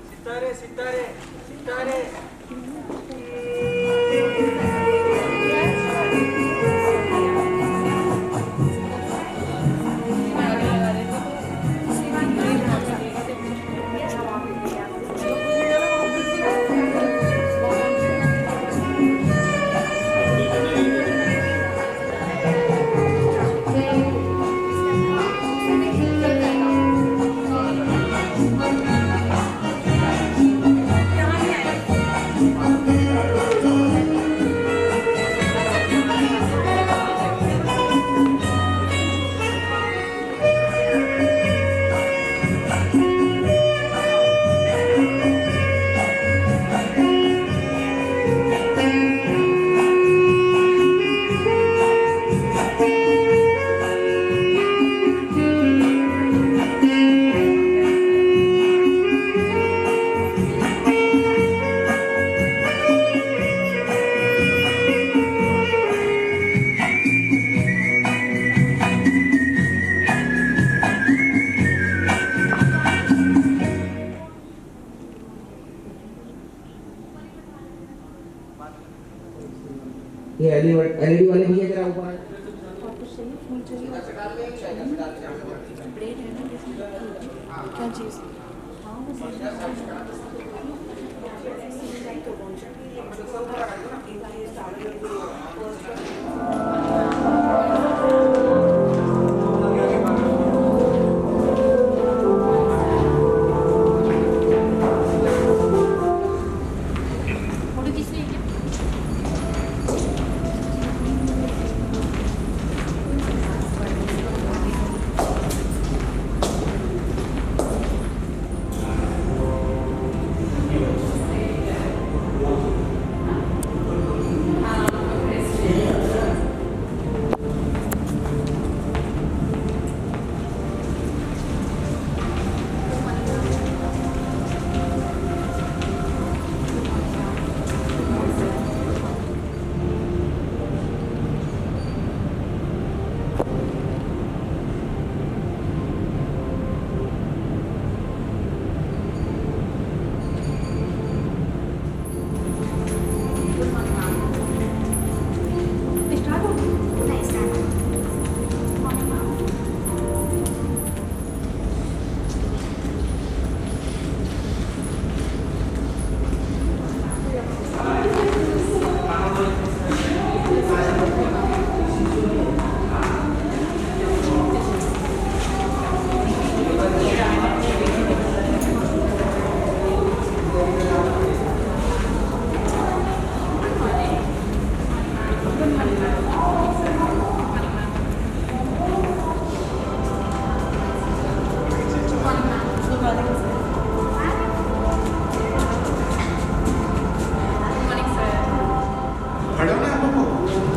सितारे सितारे सितारे ये एलईडी वाले भैया जरा ऊपर आए। क्या चीज़?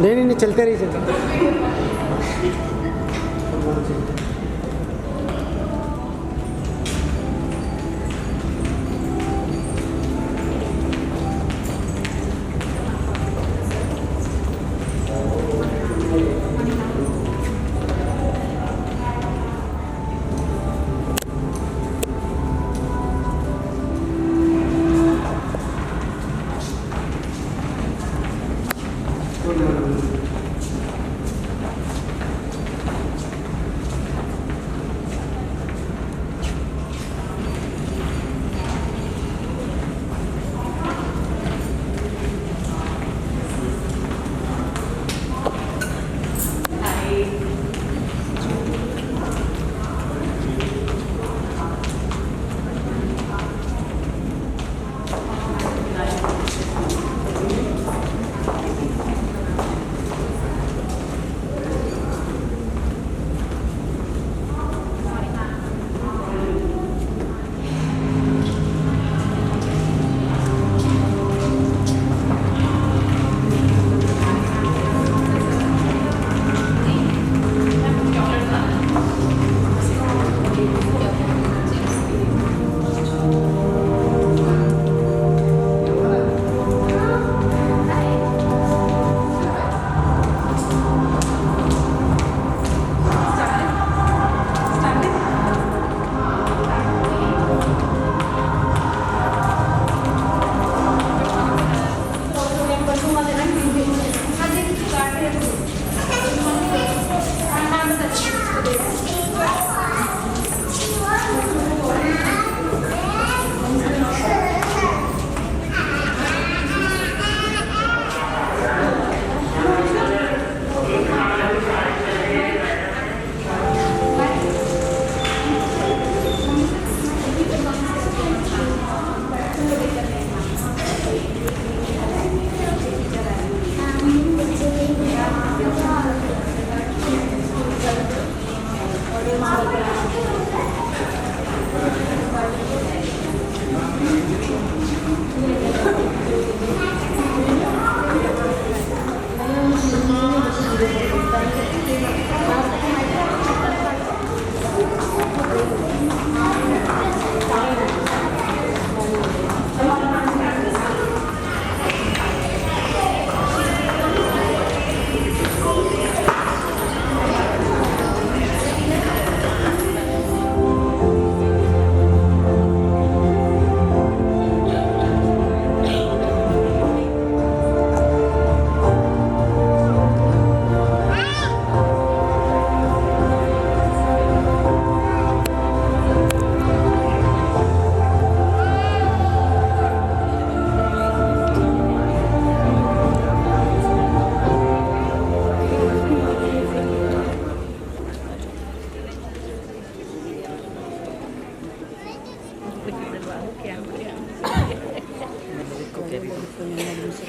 नहीं चलते रही चलते।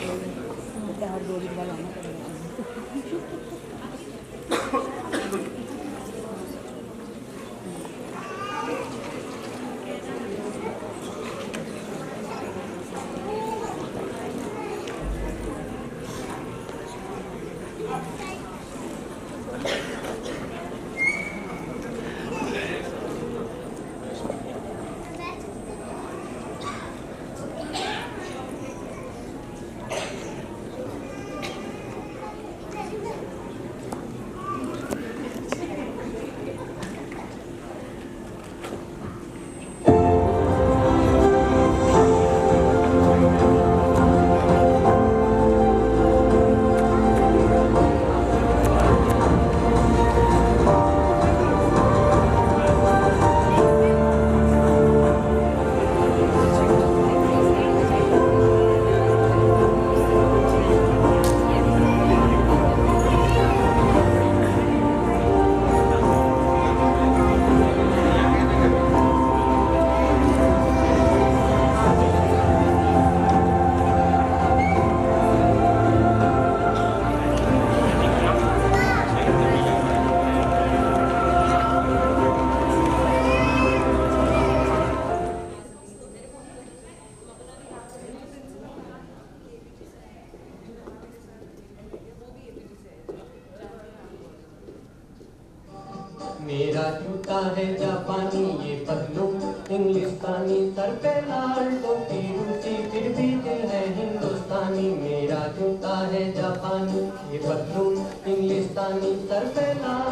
हर 2 दिन बाद आना पड़ेगा। मेरा जूता है जापानी ये पतलू इंग्लिस्तानी, सर पे लाल टोपी ऊंची फिर भी दिल है हिंदुस्तानी। मेरा जूता है जापानी ये पतलू इंग्लिस्तानी, सर पे लाल।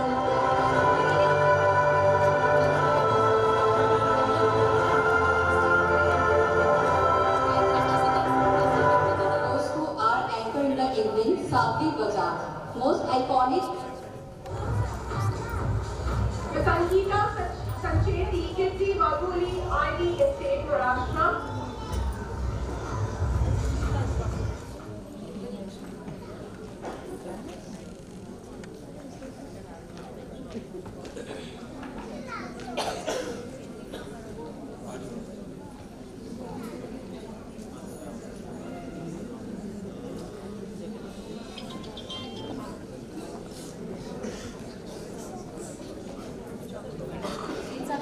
Those who are anchored in the evening, Sabri Bajaj, most iconic. The Sangeeta Sancheti Kirti Vaguli ID Estate Maharashtra.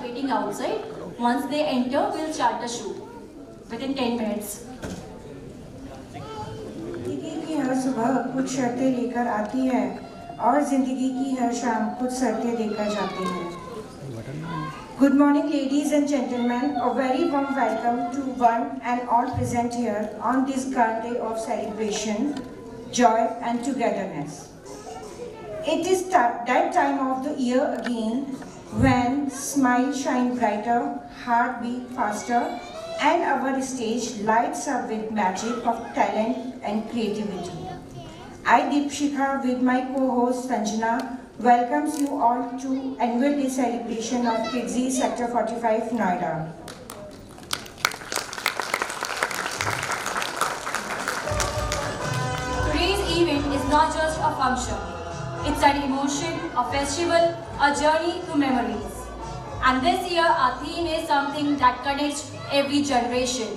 Waiting outside. Once they enter, we'll start the shoot within 10 minutes. जिंदगी की हर सुबह कुछ शर्तें लेकर आती है और जिंदगी की हर शाम कुछ शर्तें देकर जाती है। Good morning, ladies and gentlemen. A very warm welcome to one and all present here on this grand day of celebration, joy and togetherness. It is that time of the year again when smiles shine brighter, heart beat faster, and our stage lights up with magic of talent and creativity. I, Deepshikha, with my co-host Sanjana, welcomes you all to annual day celebration of Kidzi Sector 45, Noida. Today's event is not just a function. It's an emotion, a festival, a journey through memories. And this year our theme is something that connects every generation.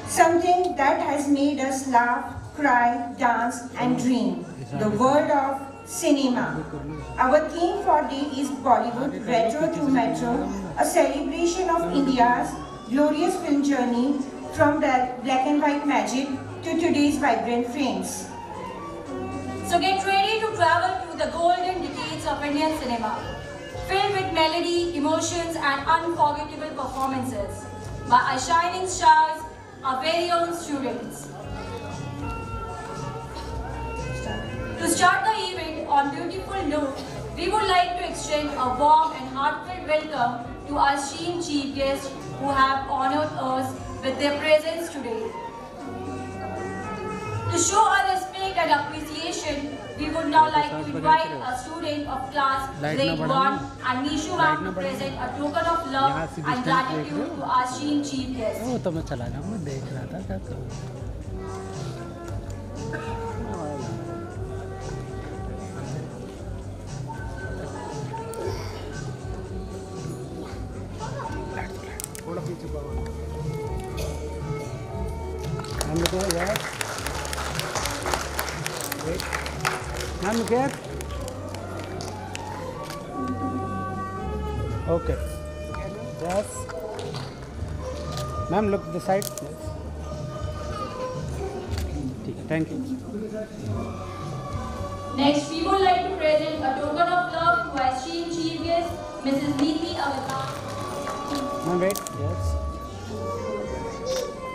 Something that has made us laugh, cry, dance and dream. The world of cinema. Our theme for day is Bollywood Retro to Metro, a celebration of India's glorious film journey from black and white magic to today's vibrant frames. So get ready to travel through the golden decades of Indian cinema, filled with melody, emotions and unforgettable performances by our shining stars, our very own students. To start the event on beautiful note, we would like to extend a warm and heartfelt welcome to our esteemed chief guests who have honored us with their presence today. To show our respect and appreciation, we would now like to invite a student of class grade 1 and Nishu ma'am to present a token of love and gratitude to our esteemed chief guest. वो तो मैं चला गया, मैं देख रहा था क्या करूँ। थोड़ा पीछे हम लोग यार Wait. Ma'am, look here. Okay. Yes. Ma'am, look this side. Yes. Thank you. Next, we would like to present a token of love to our chief guest, Mrs. Neeti Avatar. Ma'am, wait. Yes.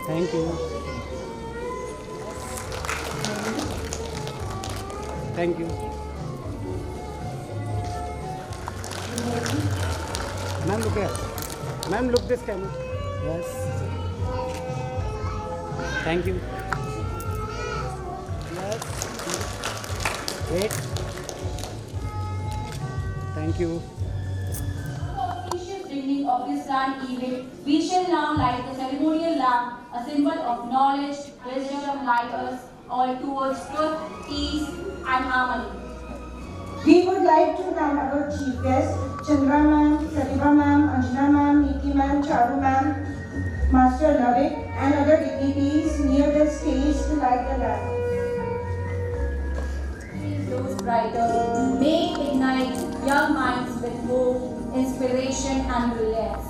Thank you. Thank you. Ma'am, look here. Ma'am, look this camera. Yes. Thank you. Yes. Wait. Thank you. Auspicious beginning of this grand event, we shall now light the ceremonial lamp, a symbol of knowledge, wisdom, light us all towards truth, peace, and harmony. We would like to thank our chief guests, Chandra ma'am, Pratibha ma'am, Anjana ma'am, Neeti ma'am, Charu ma'am, Master Lavik, and other dignitaries near the stage to light the lamp. Those brighter, may ignite young minds with hope, inspiration, and brilliance.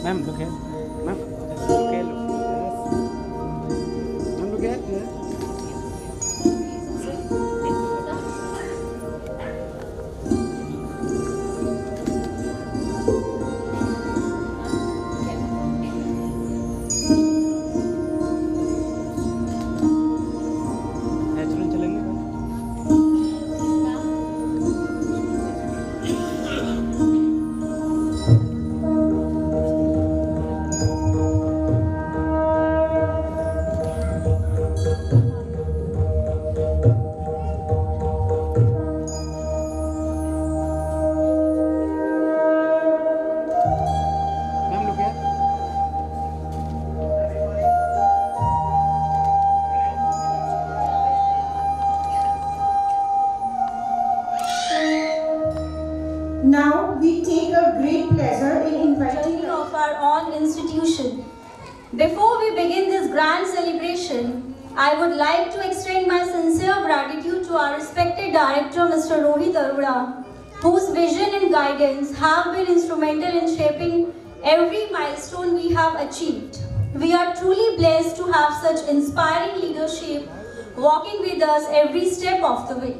Ma'am, look here. Ma'am, just look here. Look. Yes. Ma'am, look here. Yes. Natural चलेंगे. Ma'am, look here. Now we take a great pleasure in inviting Journey of our own institution. Before we begin this grand celebration, I would like to extend my sincere gratitude to our respected director, Mr. Rohit Arora, whose vision and guidance have been instrumental in shaping every milestone we have achieved. We are truly blessed to have such inspiring leadership walking with us every step of the way.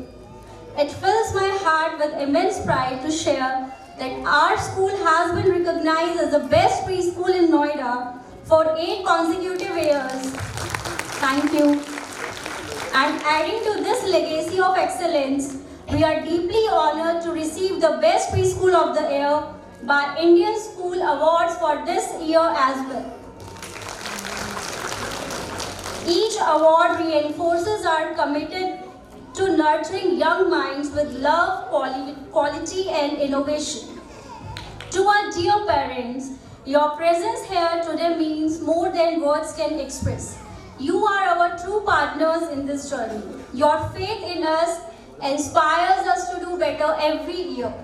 It fills my heart with immense pride to share that our school has been recognized as the best preschool in Noida for 8 consecutive years. Thank you. And adding to this legacy of excellence, we are deeply honored to receive the Best Preschool of the Year by Indian School Awards for this year as well. Each award reinforces our commitment to nurturing young minds with love, quality and innovation. To our dear parents, your presence here today means more than words can express. You are our true partners in this journey. Your faith in us inspires us to do better every year.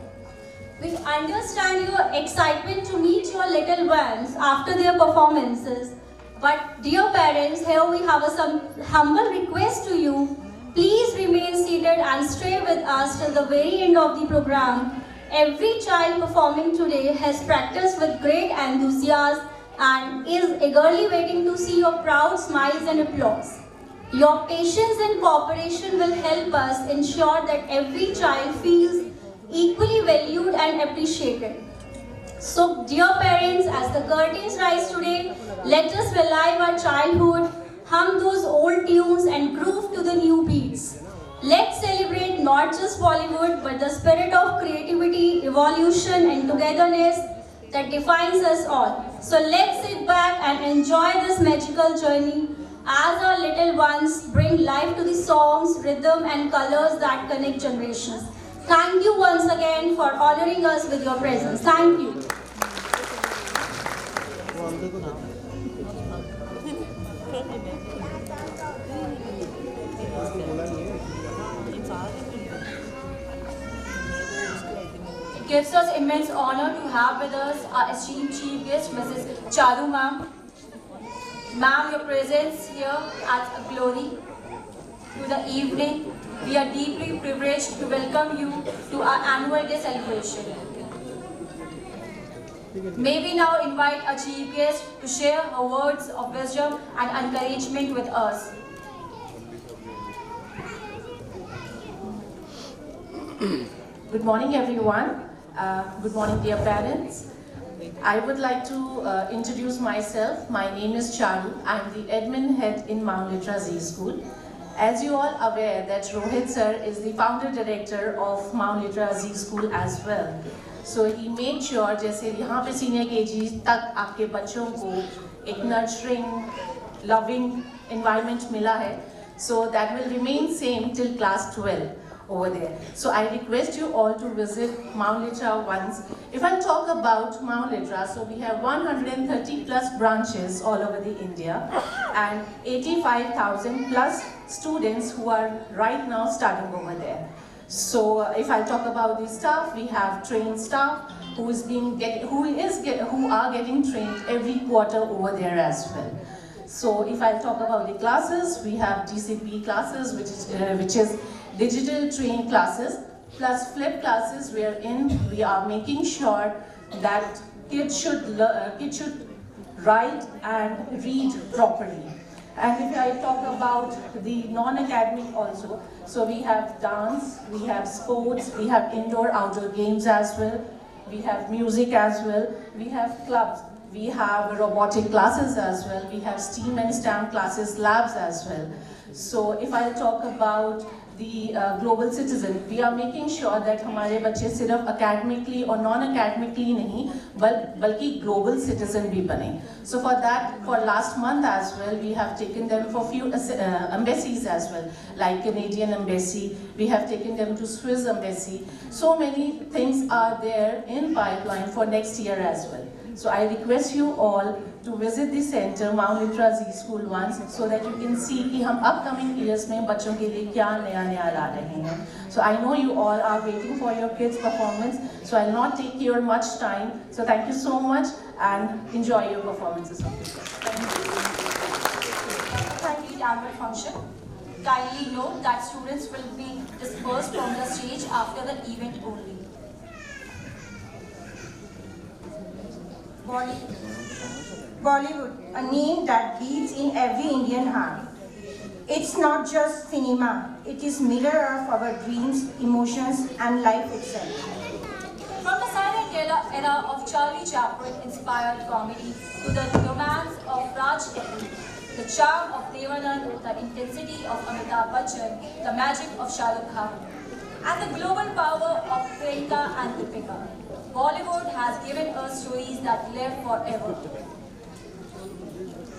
We understand your excitement to meet your little ones after their performances. But dear parents, here we have some humble request to you. Please remain seated and stay with us till the very end of the program. Every child performing today has practiced with great enthusiasm and is eagerly waiting to see your proud smiles and applause. Your patience and cooperation will help us ensure that every child feels equally valued and appreciated. So, dear parents, as the curtains rise today, let us relive our childhood, hum those old tunes and groove to the new beats. Let's celebrate not just Bollywood but the spirit of creativity, evolution and togetherness that defines us all. So let's sit back and enjoy this magical journey as our little ones bring life to the songs, rhythm and colors that connect generations. Thank you once again for honoring us with your presence. Thank you. gives us immense honor to have with us our esteemed chief guest, Mrs. Charu ma'am. Ma'am, your presence here adds a glory to the evening. We are deeply privileged to welcome you to our annual day celebration. May we now invite our chief guest to share her words of wisdom and encouragement with us. Good morning, everyone. Good morning, dear parents. I would like to introduce myself. My name is Charu. I'm the admin head in Mount Litra Z School. As you all aware that Rohit sir is the founder director of Mount Litra Z School as well. So he made sure जैसे यहाँ पे senior KG तक आपके बच्चों को एक nurturing, loving environment मिला है. So that will remain same till class 12. Over there. So I request you all to visit Mount Litra once. If I talk about Mount Litra, so we have 130 plus branches all over the India and 85,000 plus students who are right now studying over there. So if I talk about the staff, we have trained staff who are getting trained every quarter over there as well. So if I talk about the classes, we have DCP classes, which is digital trained classes, plus flip classes wherein we are making sure that kids should write and read properly. And if I talk about the non-academic also, so we have dance, we have sports, we have indoor-outdoor games as well, we have music as well, we have clubs, we have robotic classes as well, we have STEAM and STEM classes, labs as well. So if I talk about the global citizen, we are making sure that हमारे बच्चे सिर्फ academically और non-academically नहीं बल्कि global citizen भी बने. So for that, for last month as well, we have taken them for few embassies as well, like Canadian embassy. We have taken them to Swiss embassy. So many things are there in pipeline for next year as well. So I request you all to visit the center, Mount Litra Z School once, so that you can see कि हम upcoming years में बच्चों के लिए क्या नया ला रहे हैं. So I know you all are waiting for your kids' performance, so I'll not take your much time. So thank you so much and enjoy your performances. Thank you. The annual function. Kindly note that students will be dispersed from the stage after the event only. Bollywood, a name that beats in every Indian heart. It's not just cinema, it is mirror of our dreams, emotions and life itself. From the silent era of Charlie Chaplin-inspired comedy to the romance of Raj Kapoor, the charm of Devanand, the intensity of Amitabh Bachchan, the magic of Shah Rukh Khan, and the global power of Priyanka and Deepika, Bollywood has given us stories that live forever.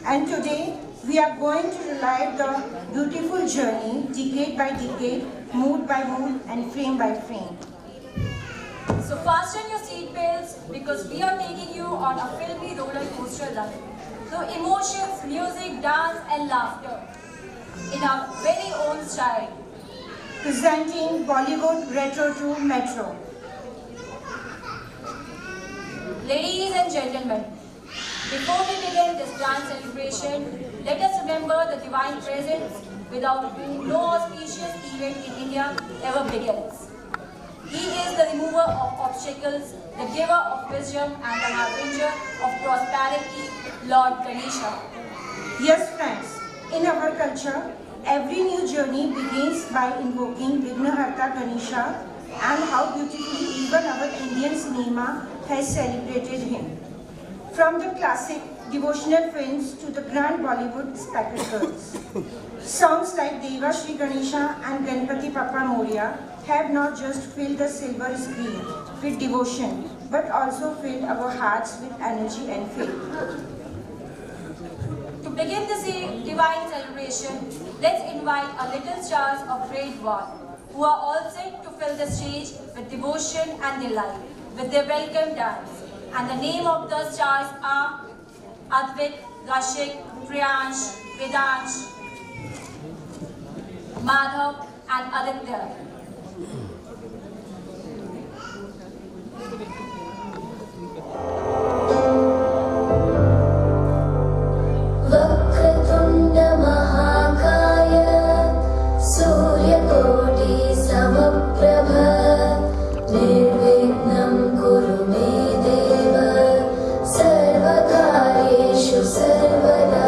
And today, we are going to relive the beautiful journey, decade by decade, mood by mood, and frame by frame. So fasten your seatbelts because we are taking you on a filmy roller coaster ride through emotions, music, dance, and laughter in our very own style. Presenting Bollywood Retro to Metro. Ladies and gentlemen, before we begin this grand celebration, let us remember the divine presence without whom no auspicious event in India ever begins. He is the remover of obstacles, the giver of wisdom and the harbinger of prosperity, Lord Ganesha. Yes, friends, in our culture, every new journey begins by invoking Vignaharta Ganesha, and how beautifully even our Indian cinema has celebrated him. From the classic devotional films to the grand Bollywood spectacles. Songs like Deva Shri Ganesha and Ganpati Bappa Moria have not just filled the silver screen with devotion, but also filled our hearts with energy and faith. To begin this divine celebration, let's invite our little stars of grade 1, who are all set to fill the stage with devotion and delight, with their welcome dance. And the name of the stars are Advik, Rashik, Priyansh, Vedansh, Madhav and Aditya. वक्रतुण्ड महाकाय सूर्यकोटि समप्रभ निर्विघ्नं कुरु मे देव सर्वकार्येषु सर्वदा।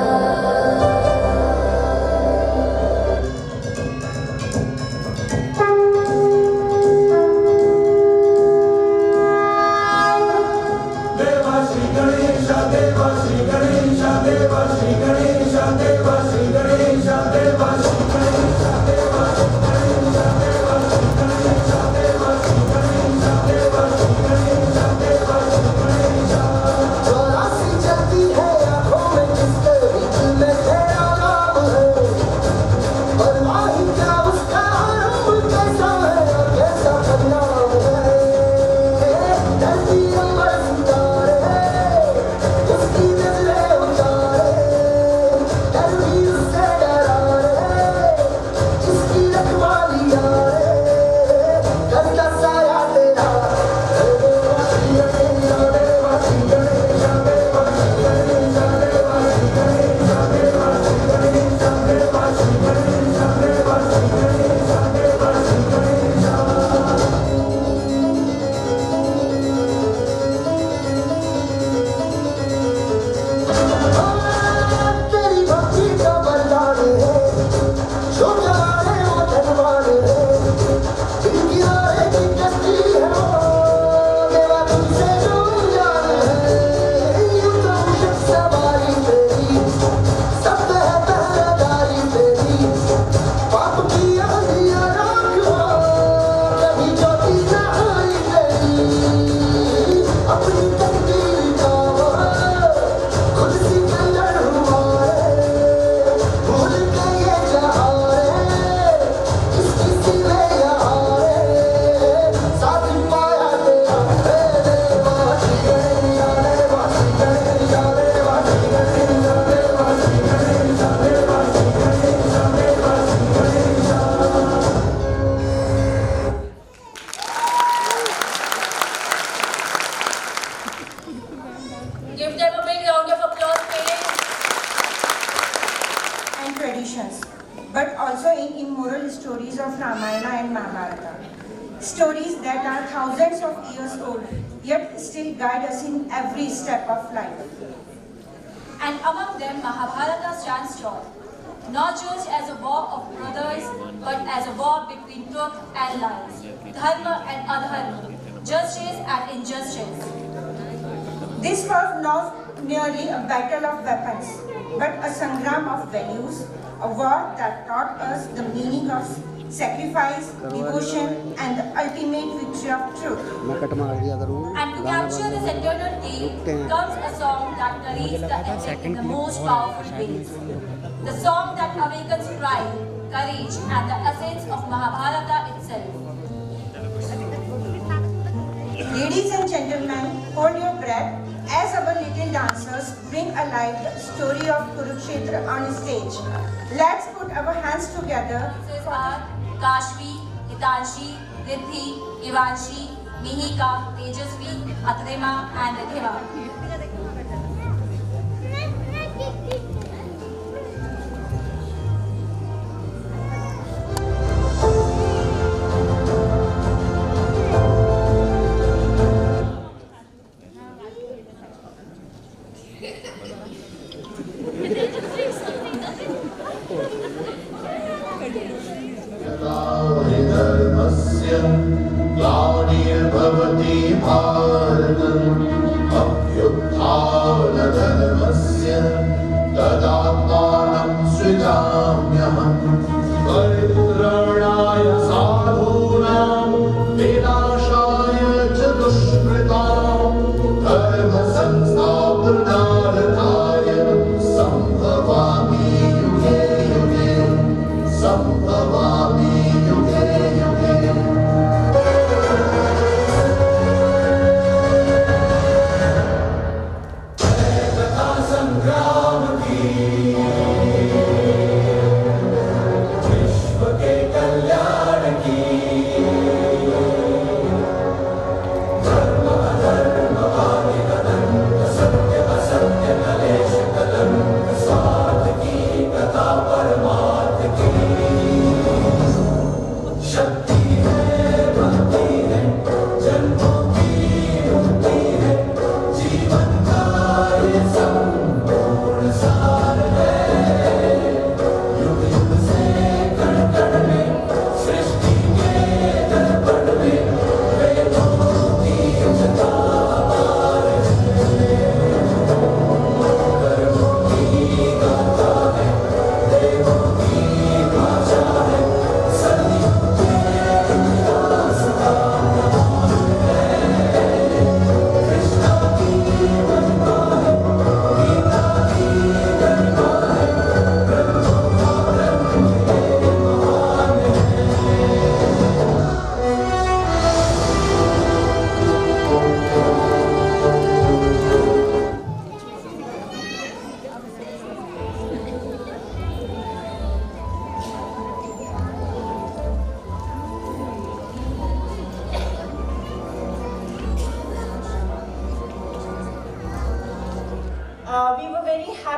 Give them a big round of applause, parents. And traditions, but also in immoral stories of Ramayana and Mahabharata. Stories that are thousands of years old, yet still guide us in every step of life. And among them, Mahabharata stands tall, not just as a war of brothers, but as a war between truth and lies, dharma and adharma, justice and injustice. This was not merely a battle of weapons, but a sangram of values, a war that taught us the meaning of sacrifice, devotion, and the ultimate victory of truth. And to capture this eternal tale comes a song that narrates the epic in the most powerful ways. The song that awakens pride, courage, and the essence of Mahabharata itself. Ladies and gentlemen, hold your breath as our little dancers bring alive the story of Kurukshetra on stage. Let's put our hands together. Dancers are Kashvi, Hitanshi, Riddhi, Ivanshi, Mihika, Tejasvi, Atrima, and Ridhiva. ग्लानिर्भवति भारतम् अभ्युत्थानधर्मस्य तदात्मानं सृजाम्यहम् परित्राणाय साधूनां विनाशाय च दुष्कृतां धर्मसंस्थापनार्थाय सम्भवामि युगे युगे सम्भवामि युगे युगे। संग्राम की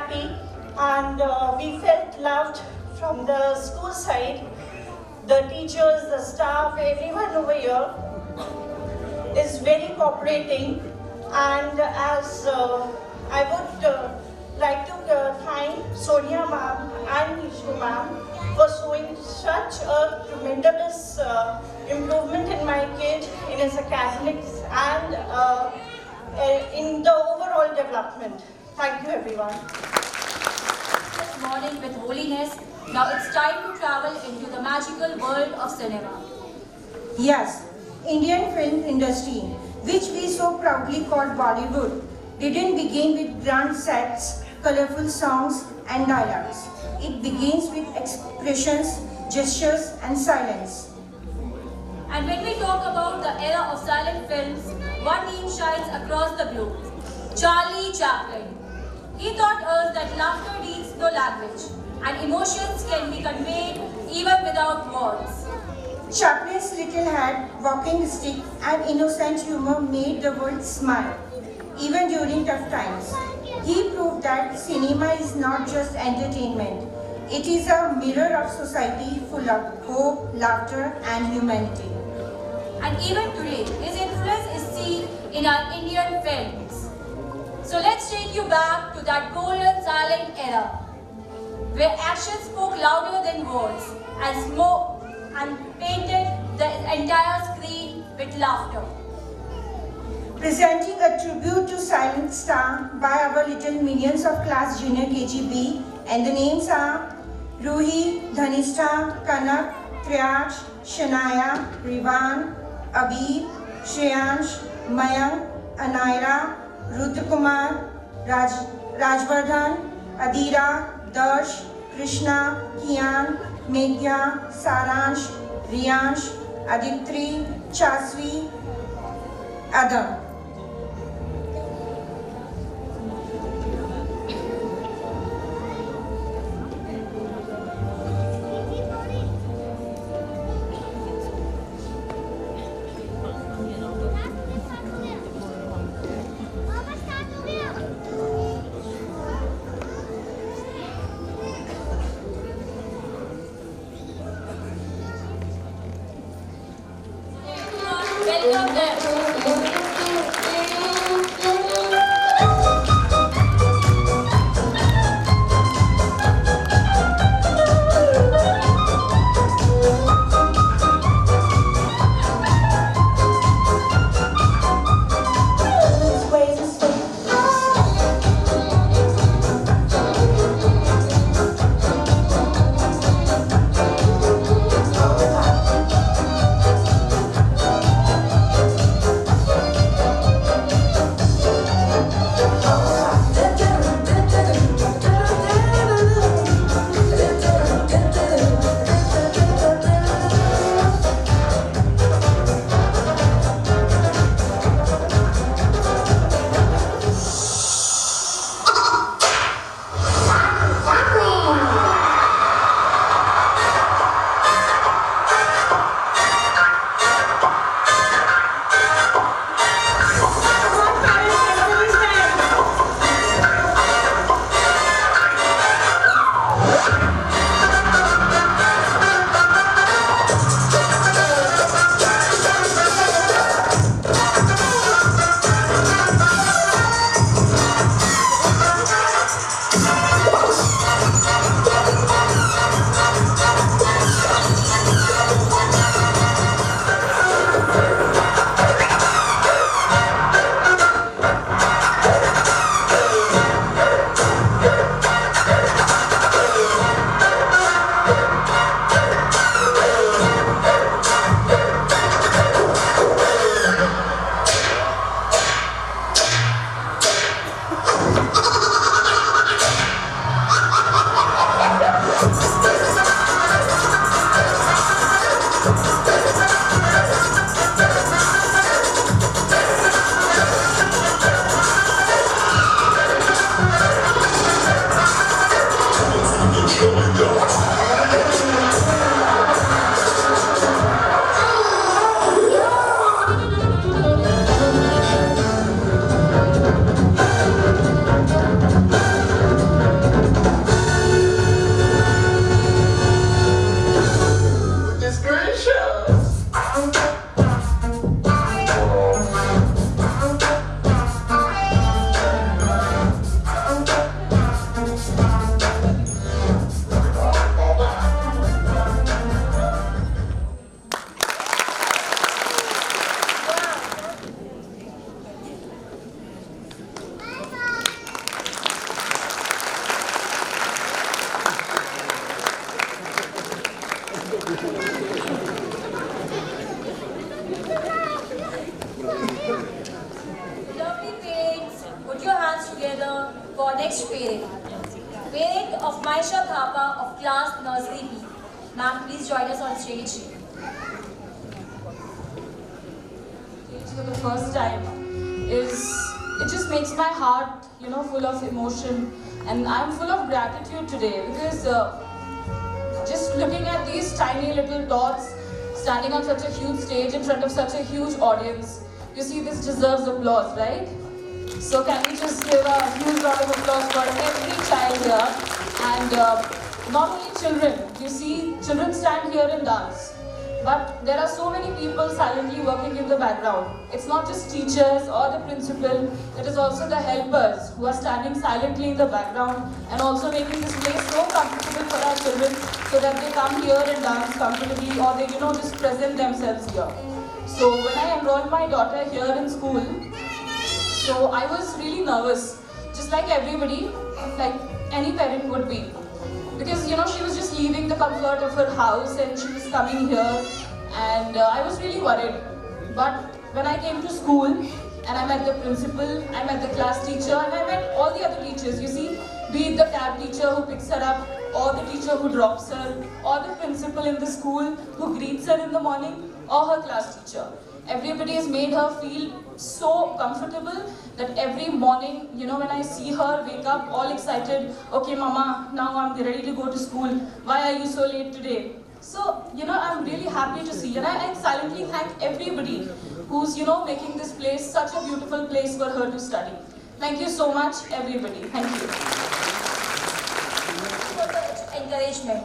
happy, and we felt loved from the school side. The teachers, the staff, everyone over here is very cooperating, and as I would like to thank Sonia ma'am and Nishu ma'am for showing such a tremendous improvement in my kid in his academics and in the overall development. Thank you, everyone. This morning with holiness, now it's time to travel into the magical world of cinema. Yes, Indian film industry, which we so proudly call Bollywood, didn't begin with grand sets, colorful songs and dialogues. It begins with expressions, gestures and silence. And when we talk about the era of silent films, one name shines across the globe: Charlie Chaplin. He taught us that laughter needs no language and emotions can be conveyed even without words. Chaplin's little hat, walking stick and innocent humor made the world smile, even during tough times. He proved that cinema is not just entertainment. It is a mirror of society full of hope, laughter and humanity. And even today, his influence is seen in our Indian films. So let's take you back to that golden silent era, where action spoke louder than words and smoke and painted the entire screen with laughter. Presenting a tribute to silent star by our little minions of class junior KGB, and the names are Ruhi, Dhanistha, Kanak, Triyash, Shanaya, Rivan, Abir, Shreyansh, Mayank, Anaira, Rudrakumar, Rajvardhan, Adira, Darsh, Krishna, Kian, Meghya, Saransh, Riyansh, Aditri, Chasvi, Adam. Welcome them. of Maisha Thapa of class Nursery B. Ma'am, please join us on stage. For the first time it just makes my heart, full of emotion, and I'm full of gratitude today because just looking at these tiny little dots standing on such a huge stage in front of such a huge audience, you see, this deserves applause, right? So can we just give a huge round of applause for every child here, and not only children. You see, children stand here and dance. But there are so many people silently working in the background. It's not just teachers or the principal, it is also the helpers who are standing silently in the background and also making this place so comfortable for our children so that they come here and dance comfortably, or they, just present themselves here. So when I enrolled my daughter here in school, so I was really nervous, just like everybody, like any parent would be. Because, she was just leaving the comfort of her house and she was coming here, and I was really worried. But when I came to school and I met the principal, I met the class teacher, and I met all the other teachers, you see, be it the cab teacher who picks her up, or the teacher who drops her, or the principal in the school who greets her in the morning, or her class teacher. Everybody has made her feel so comfortable that every morning, when I see her wake up all excited, okay mama, now I'm ready to go to school, why are you so late today? So, I'm really happy to see, and I silently thank everybody who's, making this place such a beautiful place for her to study. Thank you so much, everybody. Thank you. For the encouragement.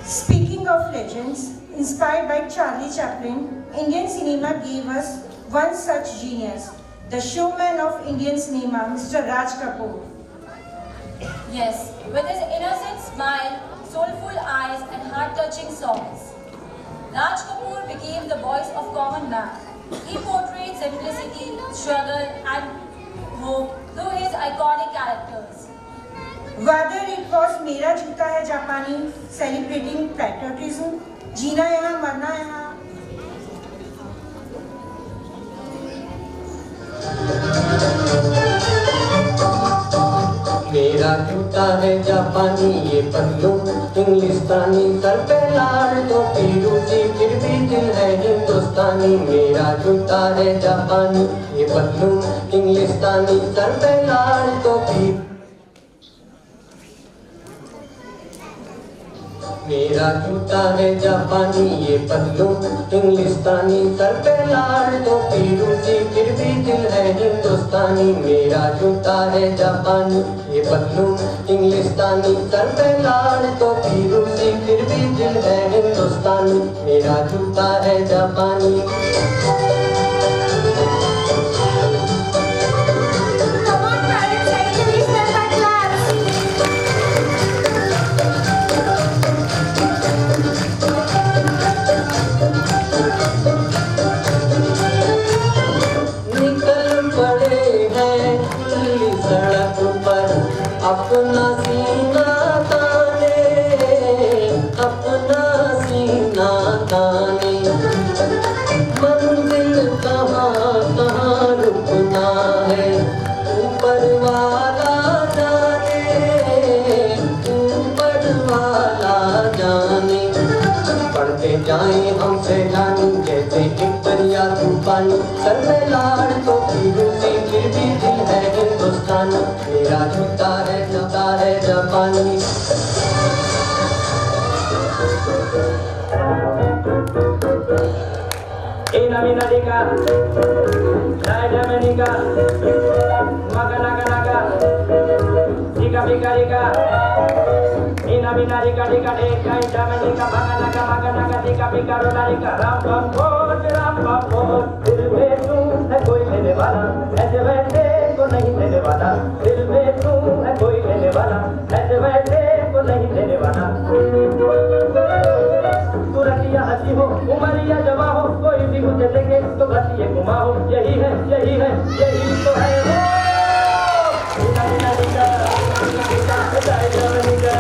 Speaking of legends, inspired by Charlie Chaplin, Indian cinema gave us one such genius, the showman of Indian cinema, Mr. Raj Kapoor. Yes, with his innocent smile, soulful eyes and heart-touching songs, Raj Kapoor became the voice of common man. He portrayed simplicity, struggle and hope through his iconic characters. Whether it was Mera Juta Hai Japani, celebrating patriotism, Jeena Yahan Marna Yahan, मेरा जूता है जापानी ये Patlu इंग्लिस्तानी sir पे लाल टोपी रूसी फिर भी दिल है हिंदुस्तानी मेरा जूता है जापानी ये पतलू इंग्लिस्तानी सर पे लाल टोपी मेरा जूता है जापानी ये पतलू इंग्लिस्तानी सर पे लाल टोपी रूसी फिर भी दिल है हिंदुस्तानी मेरा जूता है जापानी ये पतलू इंग्लिस्तानी सर पे लाल टोपी रूसी फिर भी दिल है हिंदुस्तानी मेरा जूता है जापानी अपना सीना ताने मंजिल कहाँ कहाँ रुकना है ऊपर वाला जाने पढ़ते जाएं हमसे जानी जैसे एक दरिया तूफानी सर में लाड़ तो रूसी फिर भी दिल है हिंदुस्तानी मेरा जूता है जापानी Ina mina dika, naja menika, maga naga naga, dika bika dika. Ina mina dika dika dika, naja menika, maga naga dika bika rola dika. Ram bam bol, dil mein tu hai koi lene wala, aise waise ko nahi lene wala. Dil mein tu hai koi lene wala, aise waise ko nahi lene wala. तुरतिया हंसी हो उमरिया जमा हो कोई भी मुझे देखे तो बस ये घुमा हो यही है तो है वो नीला नीला नीला नीला नीला नीला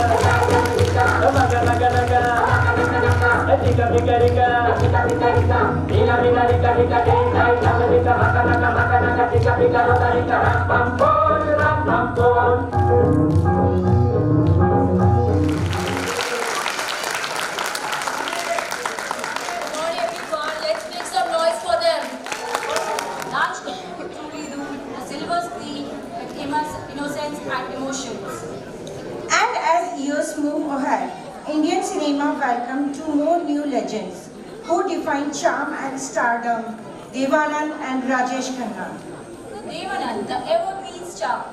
tika tika rotarika ram pam pon ram pam pon. Innocence and emotions. And as years move ahead, Indian cinema welcomed two more new legends who define charm and stardom, Deva Anand and Rajesh Khanna. Deva Anand, the evergreen star,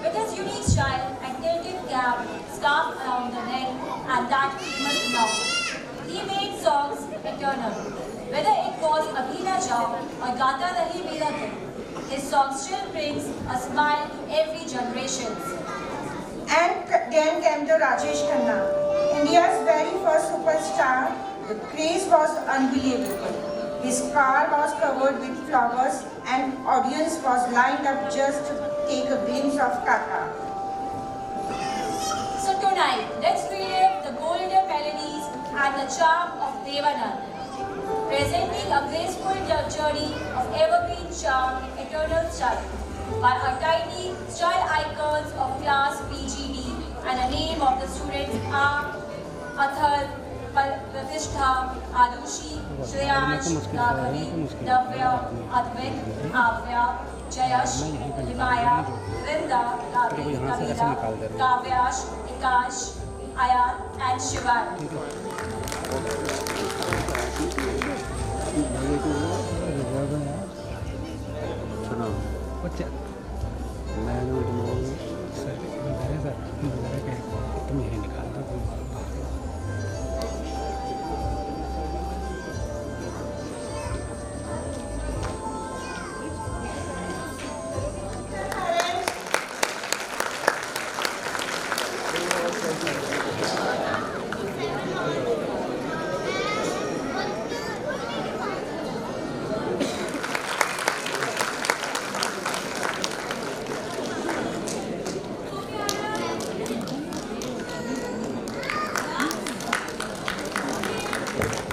with his unique style and tilted cap, scarf around the neck, and that famous mouth. He made songs eternal. Whether it was Abhi Na Jao or Gata Rahi Mera Dil, his song still brings a smile to every generation. And then came the Rajesh Khanna, India's very first superstar. The craze was unbelievable. His car was covered with flowers and audience was lined up just to take a glimpse of Kaka. So tonight, let's relive the golden melodies and the charm of Deva Anand, presenting a graceful journey of evergreen charm and eternal style by our tiny style icons of class PGD and the name of the students are Athar, Pratishtha, Arushi, Shreyansh, Raghavi, Navya, Advait, Avya, Jayash, Himaya, Vrinda, Ravi, Kavita, Kavyash, Ikash, Ayat and Shivan.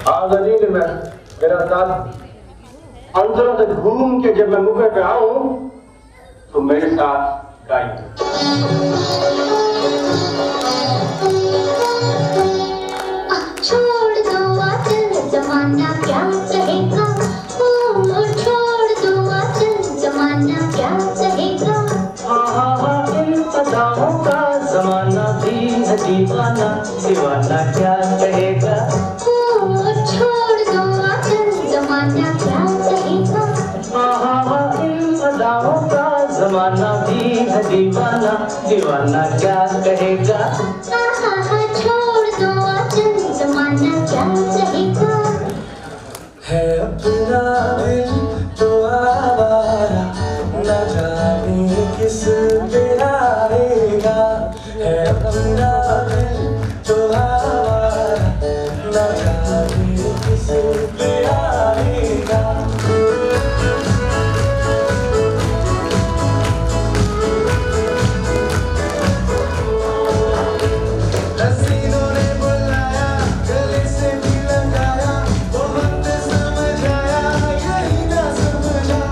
आज़ादी में मेरा साथ अंदर तक घूम के जब मैं मुंबई पे आऊं तो मेरे साथ गाइए। छोड़ दो आचल जमाना क्या कहेगा, छोड़ दो आचल जमाना क्या कहेगा। इन अदाओं का जमाना भी है दीवाना, दीवाना क्या कहेगा। छोड़ दो आचल जमाना क्या कहेगा। इन अदाओं का जमाना भी है दीवाना, दीवाना क्या कहेगा। छोड़ दो आचल जमाना क्या कहेगा। है अपना दिल तो आवारा, न जाने किस पे आएगा। है अपना दिल तो आवारा, न जाने किस पे आएगा। हसीनों ने बुलाया, गले से भी लगाया, बहुत समझाया, यही ना समझा।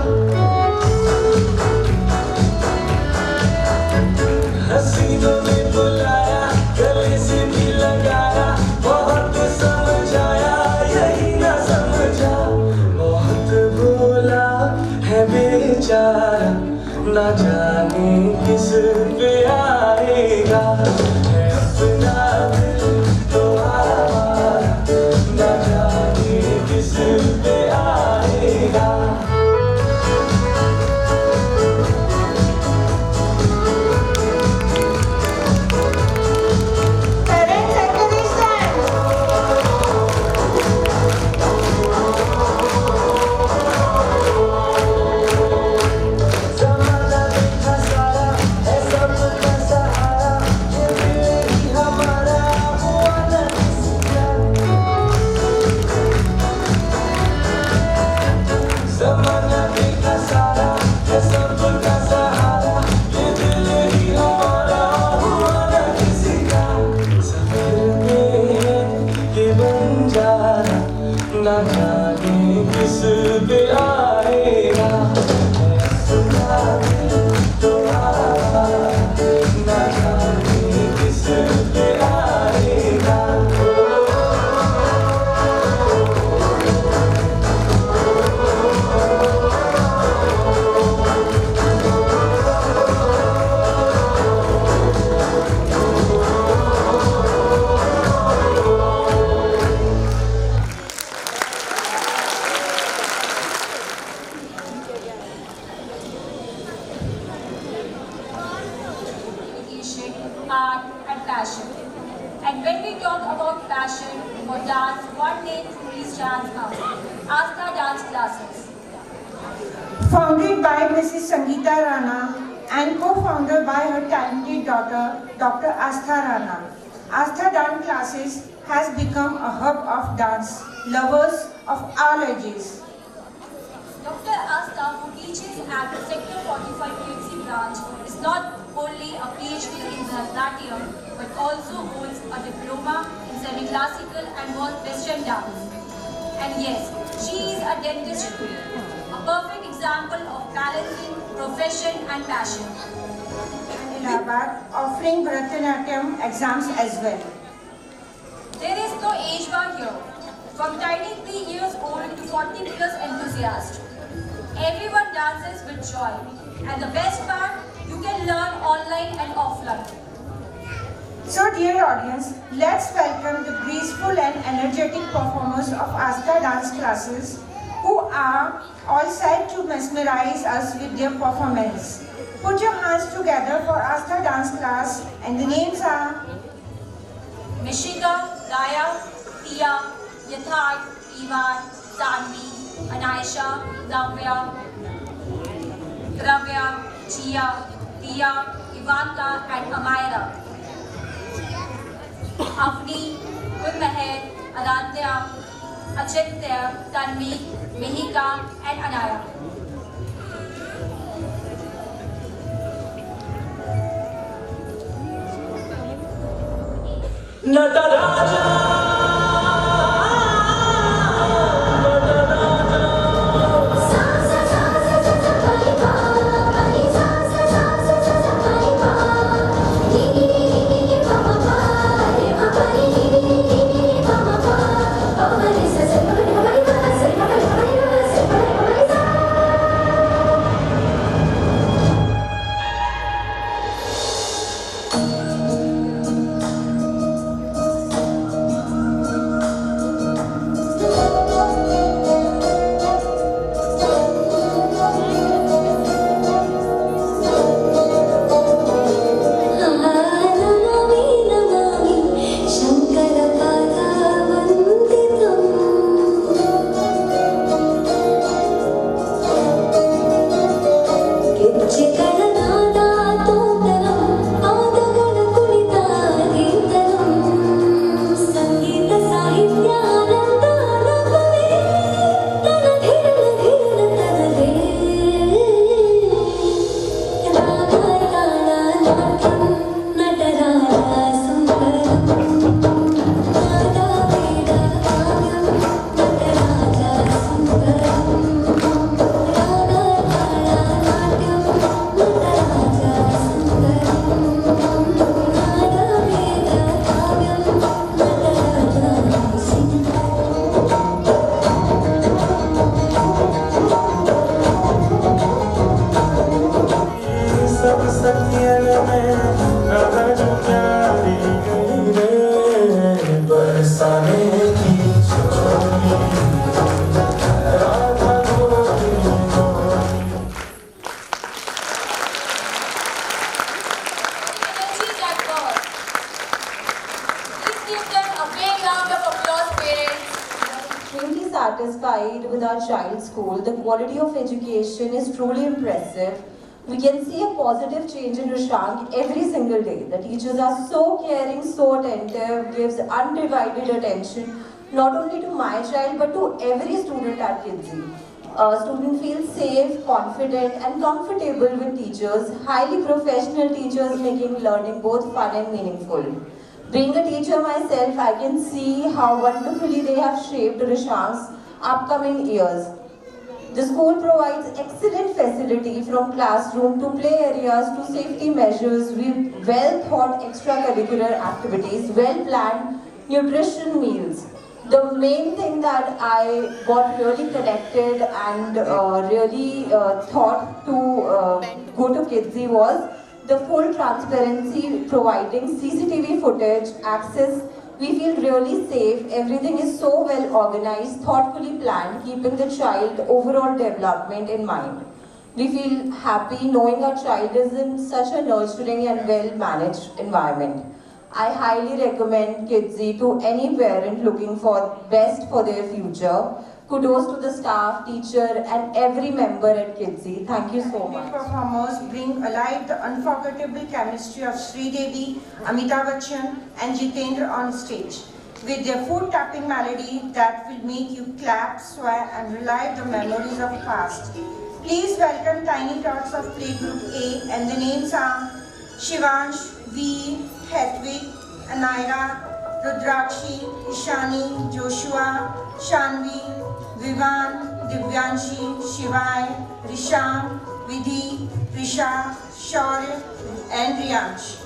हसीनों ने बुलाया, गले से भी लगाया, बहुत समझाया, यही ना समझा। बहुत बोला है बेचारा, न जाने किस पे आएगा। है अपना दिल तो आवारा, न जाने किस पे आएगा। जमाना देखा सारा है सबका सहारा, ये भी passion. And when we talk about passion for dance, one name truly stands out: Astha Dance Classes. Founded by Mrs. Sangeeta Rana and co-founded by her talented daughter, Dr. Astha Rana, Astha Dance Classes has become a hub of dance lovers of all ages. Dr. Astha, who teaches at the Sector 45 KMC branch, is not only a PhD in Bharatanatyam but also holds a diploma in semi-classical and Western dance. And yes, she is a dentist too, a perfect example of balancing profession and passion. In Allahabad, offering Bharatanatyam exams as well. There is no age bar here, from tiny 3 years old to 40 plus enthusiasts. Everyone dances with joy, and the best part, you can learn online and offline. So dear audience, let's welcome the graceful and energetic performers of Astha Dance Classes, who are all set to mesmerize us with their performance. Put your hands together for Astha Dance Class, and the names are Mishika, Raya, Tia, Yatharth, Ivan, Sanvi, Anaisha, Navya, Dravya, Chia, Tia, Ivanka and Amira. Avni, Gulmeher, Adantya, Achintya, Tanvi, Mihika and Anaya. Satisfied with our child's school. The quality of education is truly impressive. We can see a positive change in Rishank every single day. The teachers are so caring, so attentive, gives undivided attention not only to my child but to every student at Kidsy. Student feels safe, confident and comfortable with teachers, highly professional teachers making learning both fun and meaningful. Being a teacher myself, I can see how wonderfully they have shaped Rishank's upcoming years. The school provides excellent facility from classroom to play areas to safety measures with well-thought extracurricular activities, well-planned nutrition meals. The main thing that I got really connected and really thought to go to Kidsy was the full transparency, providing CCTV footage, access. We feel really safe. Everything is so well organized, thoughtfully planned, keeping the child overall development in mind. We feel happy knowing our child is in such a nurturing and well-managed environment. I highly recommend Kidsy to any parent looking for best for their future. Kudos to the staff, teacher and every member at Kidsy. Thank you so much. Performers bring alive the unforgettable chemistry of Sridevi, Amitabh Bachchan and Jitendra on stage with their foot-tapping melody that will make you clap, swear and relive the memories of past. Please welcome Tiny Tots of Playgroup A, and the names are Shivansh, V, Hedwig, Anaira, Rudrakshi, Ishani, Joshua, Shanvi, Vivan, Divyanshi, Shivai, Risham, Vidhi, Risha, Shaurya and Riyansh.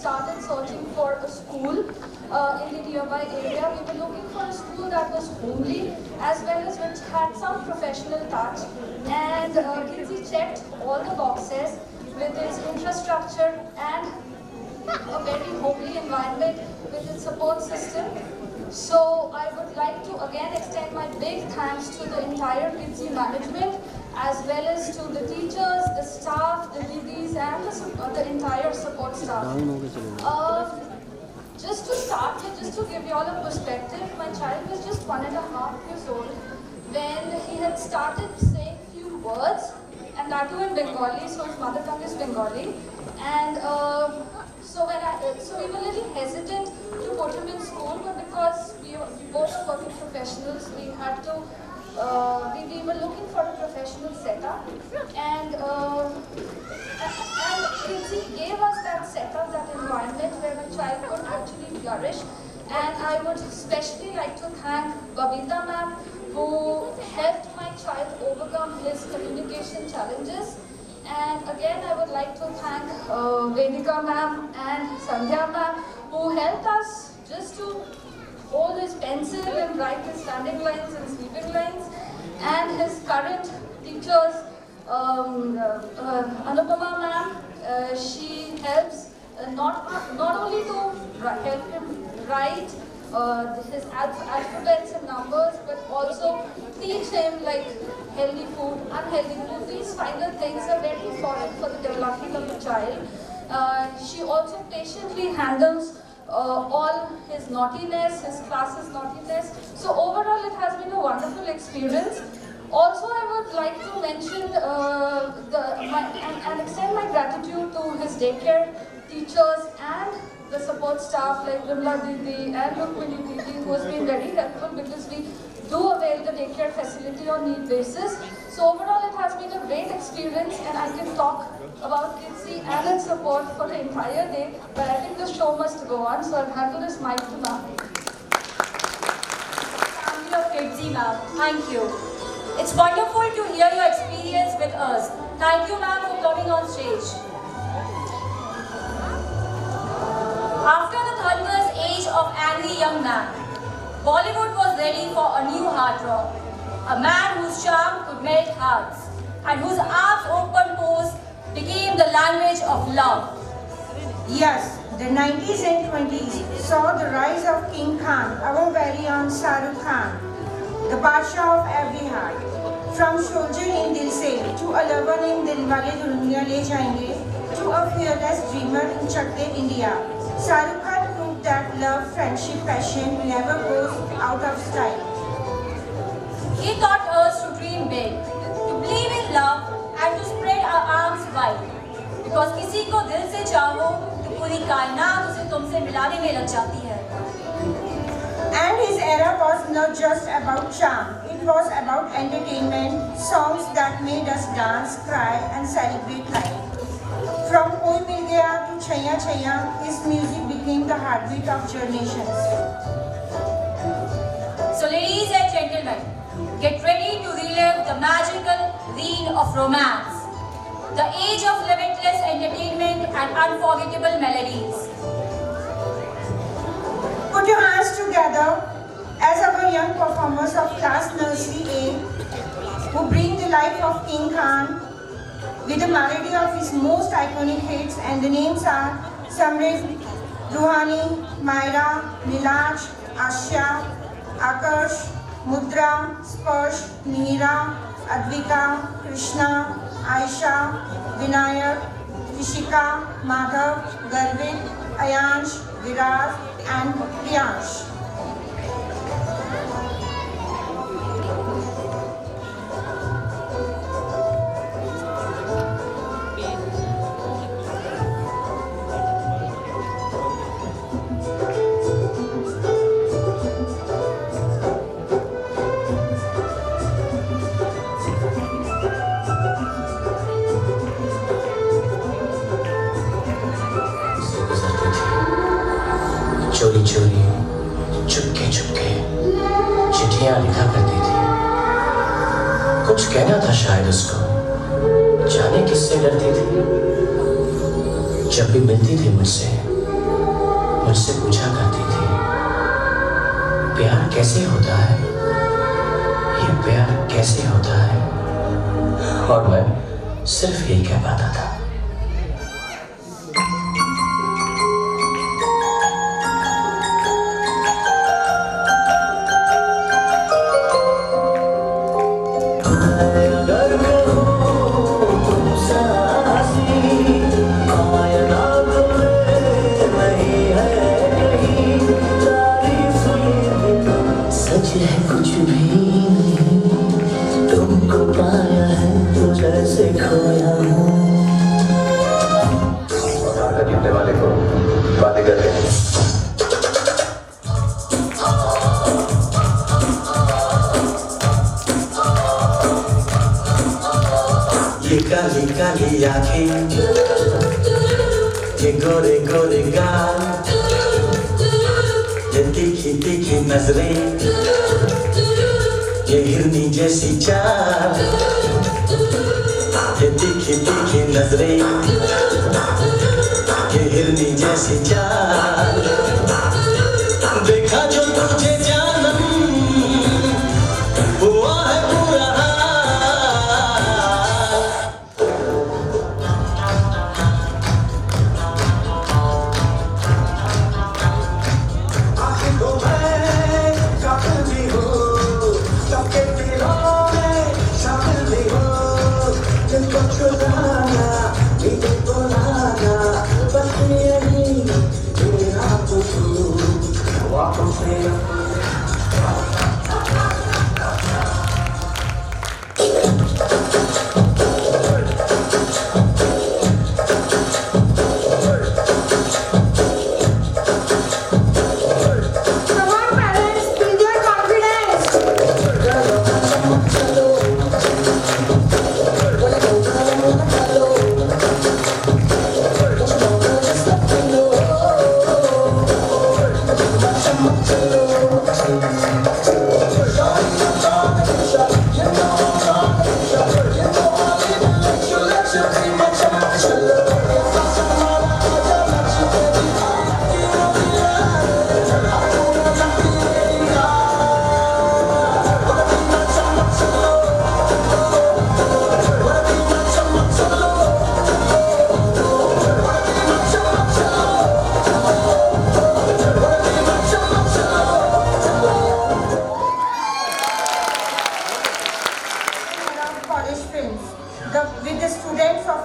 started searching for a school in the nearby area. We were looking for a school that was homely as well as which had some professional touch. And Kidsy checked all the boxes with its infrastructure and a very homely environment with its support system. So I would like to again extend my big thanks to the entire Kidsy management as well as to the teachers, the staff, the didis and the entire support staff. Just to start with, just to give you all a perspective, my child was just 1.5 years old when he had started saying few words, and that too in Bengali, so his mother tongue is Bengali. And so we were a little hesitant to put him in school, but because we both are working professionals, we had to, we were looking for a professional setup, and Kidsy gave us that setup, that environment where my child could actually flourish. And I would especially like to thank Babita ma'am, who helped my child overcome his communication challenges. And again, I would like to thank Vedika ma'am and Sandhya ma'am, who helped us just to hold his pen pencil and write his standing lines and sleeping lines. And his current teachers, Anupama ma'am, she helps not only to help him write his alphabets and numbers, but also teach him like healthy food, unhealthy food. These final things are very important for the development of the child. She also patiently handles all his naughtiness, his class's naughtiness. So overall it has been a wonderful experience. Also I would like to mention and extend my gratitude to his daycare teachers and the support staff like Vimla Didi and Rukmini Didi, who has been very helpful because we do avail the daycare facility on need basis. So overall it has been a great experience, and I can talk about Kidzi and its support for the entire day, but I think the show must go on, so I'll handle this mic to ma'am. Family of Kidzi ma'am, thank you. It's wonderful to hear your experience with us. Thank you ma'am for coming on stage. After the thunderous age of angry young man, Bollywood was ready for a new heart rock. A man whose charm could melt hearts and whose arms open pose became the language of love. Yes, the 90s and 20s saw the rise of King Khan, our very own Shah Rukh Khan, the Badshah of every heart. From Soldier in Dil Se to a lover named Dilwale Dulhaniya Le Jayenge to a fearless dreamer in Chak De India, Shah Rukh Khan proved that love, friendship, passion never goes out of style. He taught us to dream big, to believe in love and to spread our arms wide. Because किसी को दिल से चाहो तो पूरी कायनात उसे तुमसे मिलाने में लग जाती है. And his era was not just about charm, it was about entertainment, songs that made us dance, cry and celebrate life. From Koi Mil Gaya to Chaiya Chaiya, his music became the heartbeat of generations. So ladies and gentlemen, get ready to relive the magical reign of romance, the age of limitless entertainment and unforgettable melodies. Put your hands together as our young performers of class nursery A who bring the life of King Khan with the melody of his most iconic hits, and the names are Samrit, Ruhani, Myra, Nilaj, Asha, Akash, Mudra, Sparsh, Mihira, Advika, Krishna, Aisha, Vinayak, Rishika, Madhav, Garvit, Ayansh, Viraz and Priyansh. चोरी चोरी चुपके चुपके चिट्ठियां लिखा करती थी. कुछ कहना था शायद उसको, जाने किससे डरती थी. जब भी मिलती थी मुझसे पूछा करती थी, प्यार कैसे होता है, ये प्यार कैसे होता है. और मैं सिर्फ यही कह पाता था. काली काली आँखें, ये गोरे गोरे गाल, ये तीखी तीखी नजरें, ये हिरनी जैसी चाल, ये तीखी तीखी नजरें, ये हिरनी जैसी चाल. देखा जो तुझे जाना हाथों से with the students of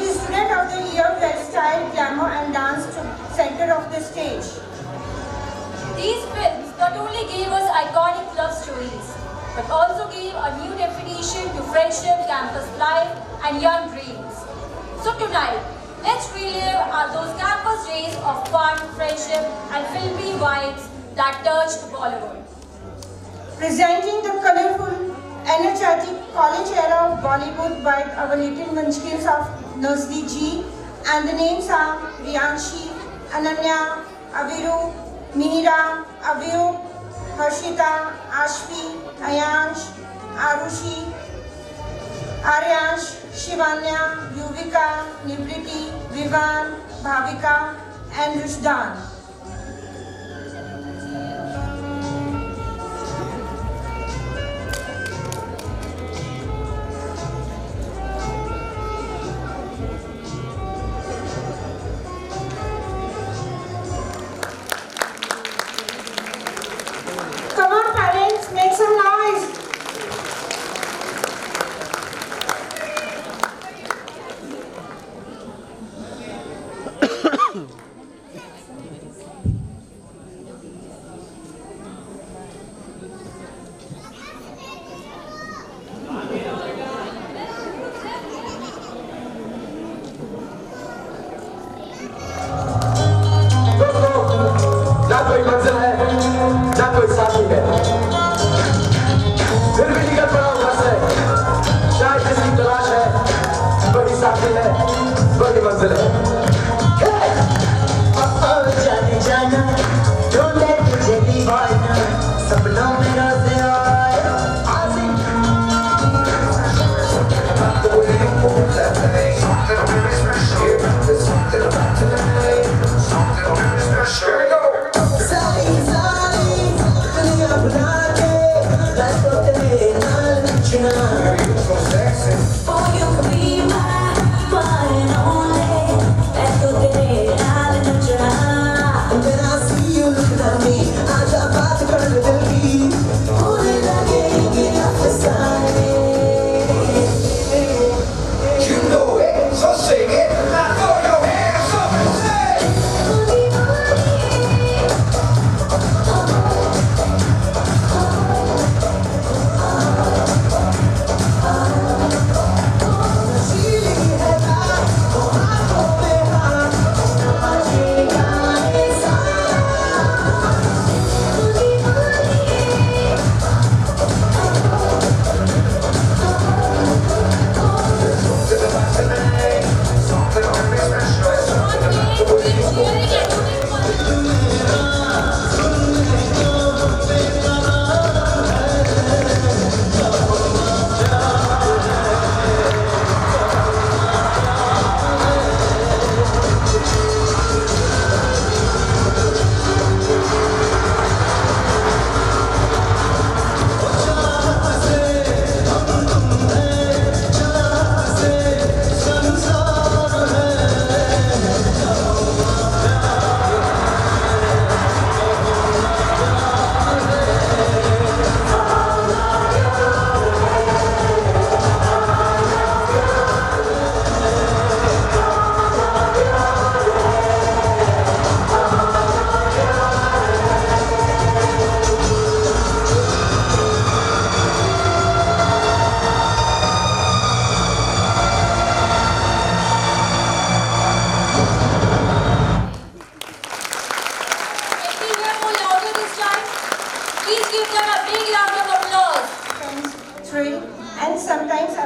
the student of the year were style, glamour and dance to center of the stage. These films not only gave us iconic love stories, but also gave a new definition to friendship, campus life and young dreams. So tonight, let's relive those campus days of fun, friendship and filmy vibes that touched Bollywood. Presenting the colorful, energetic college era of Bollywood by our little munchkins of Nazli Ji, and the names are Riyanshi, Ananya, Aviru, Mihira, Aviru, Harshita, Ashvi, Ayansh, Arushi, Aryansh, Shivanya, Yuvika, Nibriti, Vivan, Bhavika and Rushdan. Come on parents, make some noise.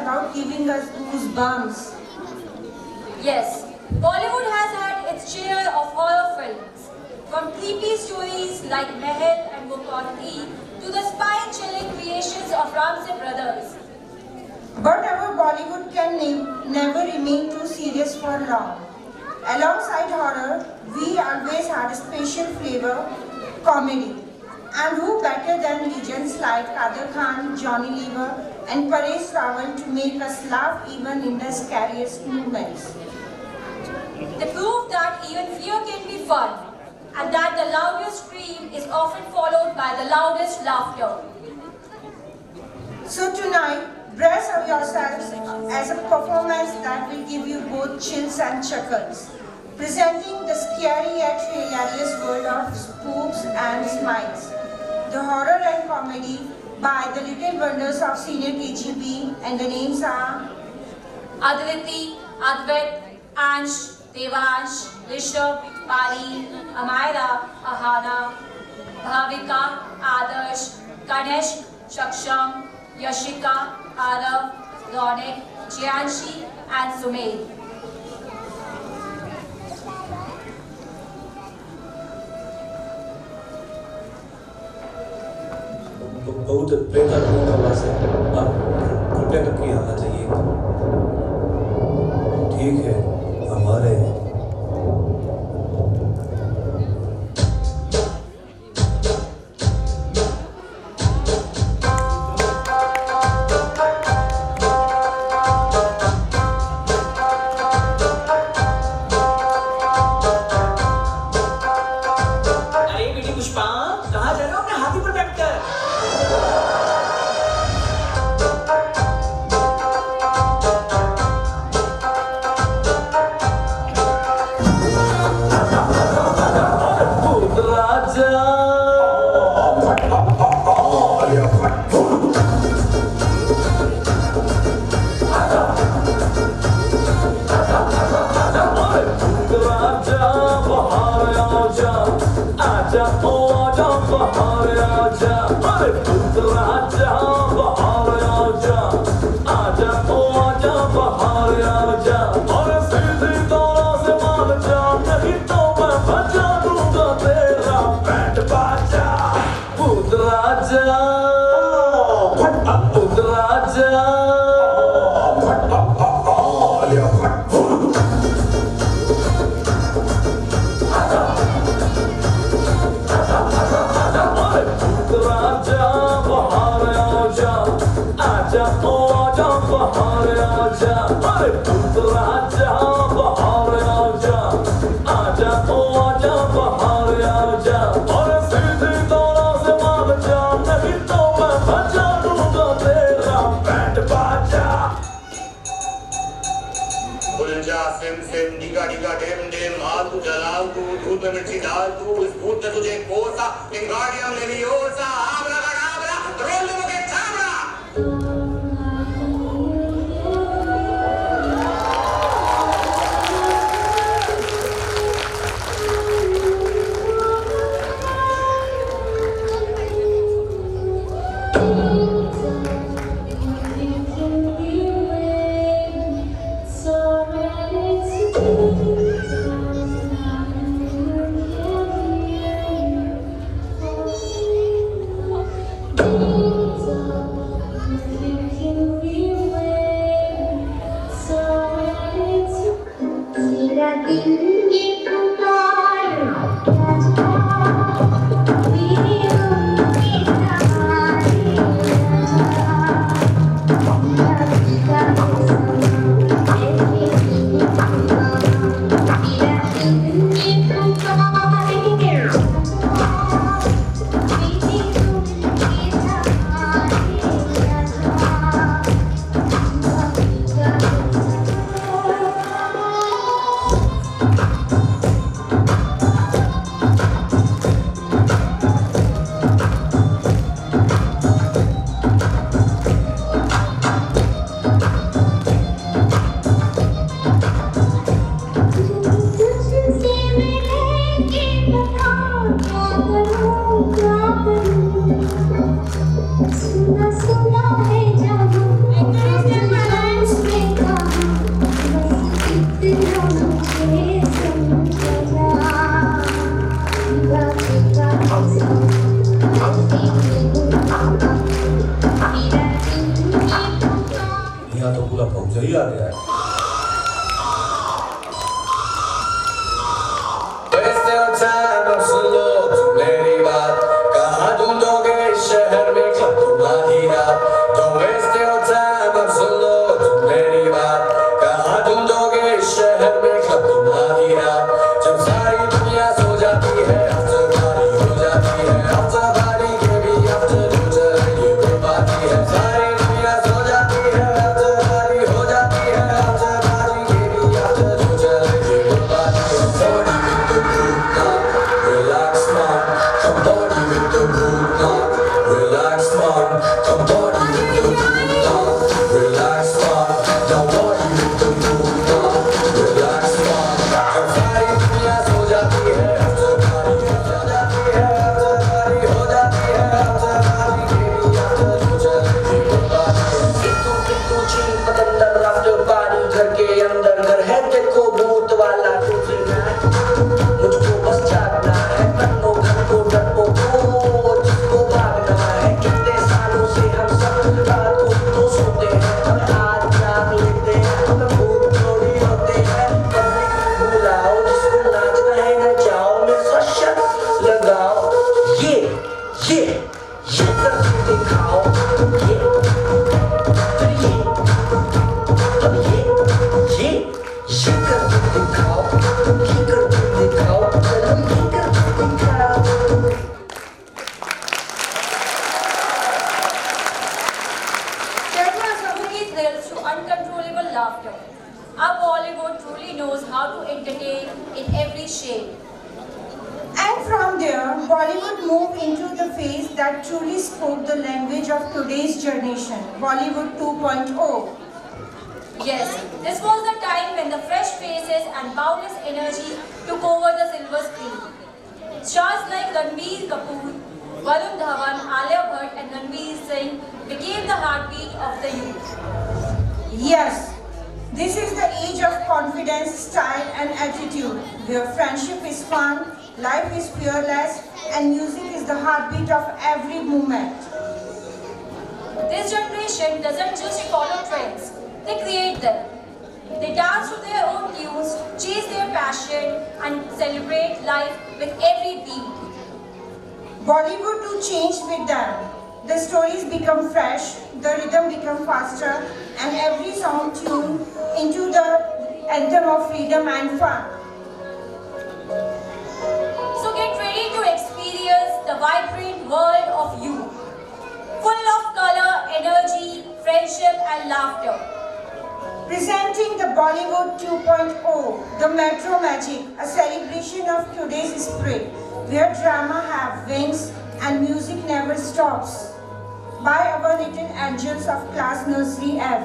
about giving us goosebumps. Yes, Bollywood has had its share of horror films, from creepy stories like Mahal and Mukoti to the spine-chilling creations of Ramsey Brothers. But our Bollywood can never remain too serious for long. Alongside horror, we always had a special flavor, comedy. And who better than legends like Kader Khan, Johnny Lever and Paresh Rawal to make us laugh even in the scariest moments. They prove that even fear can be fun, and that the loudest scream is often followed by the loudest laughter. So tonight, brace yourselves as a performance that will give you both chills and chuckles, presenting the scary yet hilarious world of spooks and smiles. The horror and comedy by the Little Wonders of Senior KGB, and the names are Adviti, Advait, Ansh, Devansh, Rishabh, Pali, Amaira, Ahana, Bhavika, Adarsh, Ganesh, Shaksham, Yashika, Arav, Ronik, Jianshi and Sumail. बहुत प्रेतात्मक आवाज है, आप कृपया करके यहाँ आ जाइए। ठीक है, हमारे सुना सुना है जब यही आ गया है। मेरी बात कहाँ ढूंढोगे शहर में कब तुम्हारी रात। Don't waste your time, अब सुन लो तुम मेरी बात कहाँ ढूंढोगे शहर में कब तुम्हारी रात। जब सारी दुनिया सो जाती है after party हो जाती है after party के भी after दूसरा ये कोई बाती है। सारी दुनिया सो जाती है after party हो जाती है after party के भी after दूसरा ये कोई बाती है। Party with the groove now, relax man, come party with the groove now, relax man, come party with the groove now, relax man, come party with the groove now, relax man। सारी दुनिया सो जाती है after party हो जाती है after party हो जाती है after party के भी after दूसरा ये कोई बाती है। पिट्टू चीन पतंदर after party घर के अंदर घर है देखो भूत वाला तुझे मुझको बस जागना है तन्नो घंटो डरपो जिसको भागना है। कितने सालों से हम सब रात को तो सोते हैं हम आज जाग लेते हैं हम भूत थोड़ी होते हैं। बुलाओ जिसको नाचना है न जाओ में सशर लगाओ ये करके दिखाओ ये अब ये करके दिखाओ ये करके दिखाओ चलो ये करके दिखाओ। Children are suddenly thrilled to uncontrollable laughter. Our Bollywood truly knows how to entertain in every shade. And from there, Bollywood moved into the phase that truly spoke the language of today's generation, Bollywood 2.0. Yes, this was the time when the fresh faces and boundless energy took over the silver screen. Stars like Ranbir Kapoor, Varun Dhawan, Alia Bhatt and Ranveer Singh became the heartbeat of the youth. Yes, this is the age of confidence, style and attitude, where friendship is fun, life is fearless and music is the heartbeat of every moment. This generation doesn't just follow trends, they create them. They dance to their own tunes, chase their passion and celebrate life with every beat. Bollywood too changed with them. The stories become fresh, the rhythm become faster and every song tuned into the anthem of freedom and fun. So get ready to experience the vibrant world of youth, full of color, energy, friendship and laughter. Presenting the Bollywood 2.0, the Metro Magic, a celebration of today's spirit, where drama have wings and music never stops. By our little angels of class nursery F.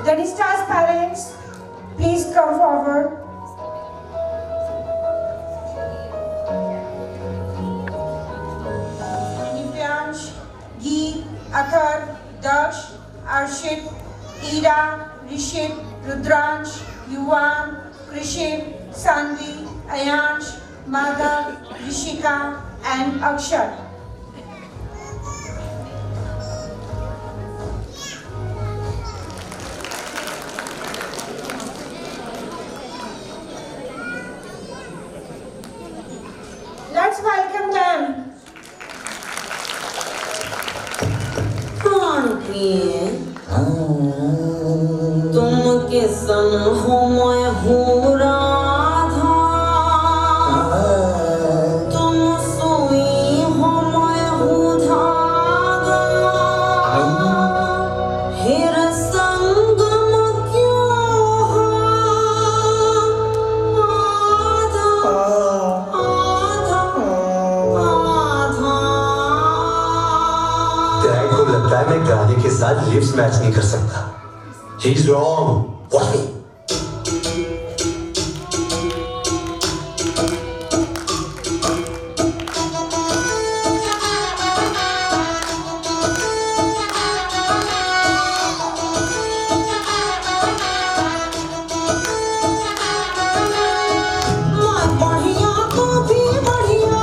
The Nistar's parents, please come forward. Divyansh, Geet, Athar, Daksh, Arshit, Ira, Rishit, Rudransh, Yuvan, Krishit, Sanvi, Ayansh, Madhav, Rishika and Akshat. Let's welcome them. तुम किसन हो मैं हूँ राधा, तुम सुई हो मैं हूँ धागा, हिर संगम क्यों हो डैड को लगता है मैं गाने के साथ लिप्स मैच नहीं कर सकता। He's wrong. Watch me. बढ़िया तो भी बढ़िया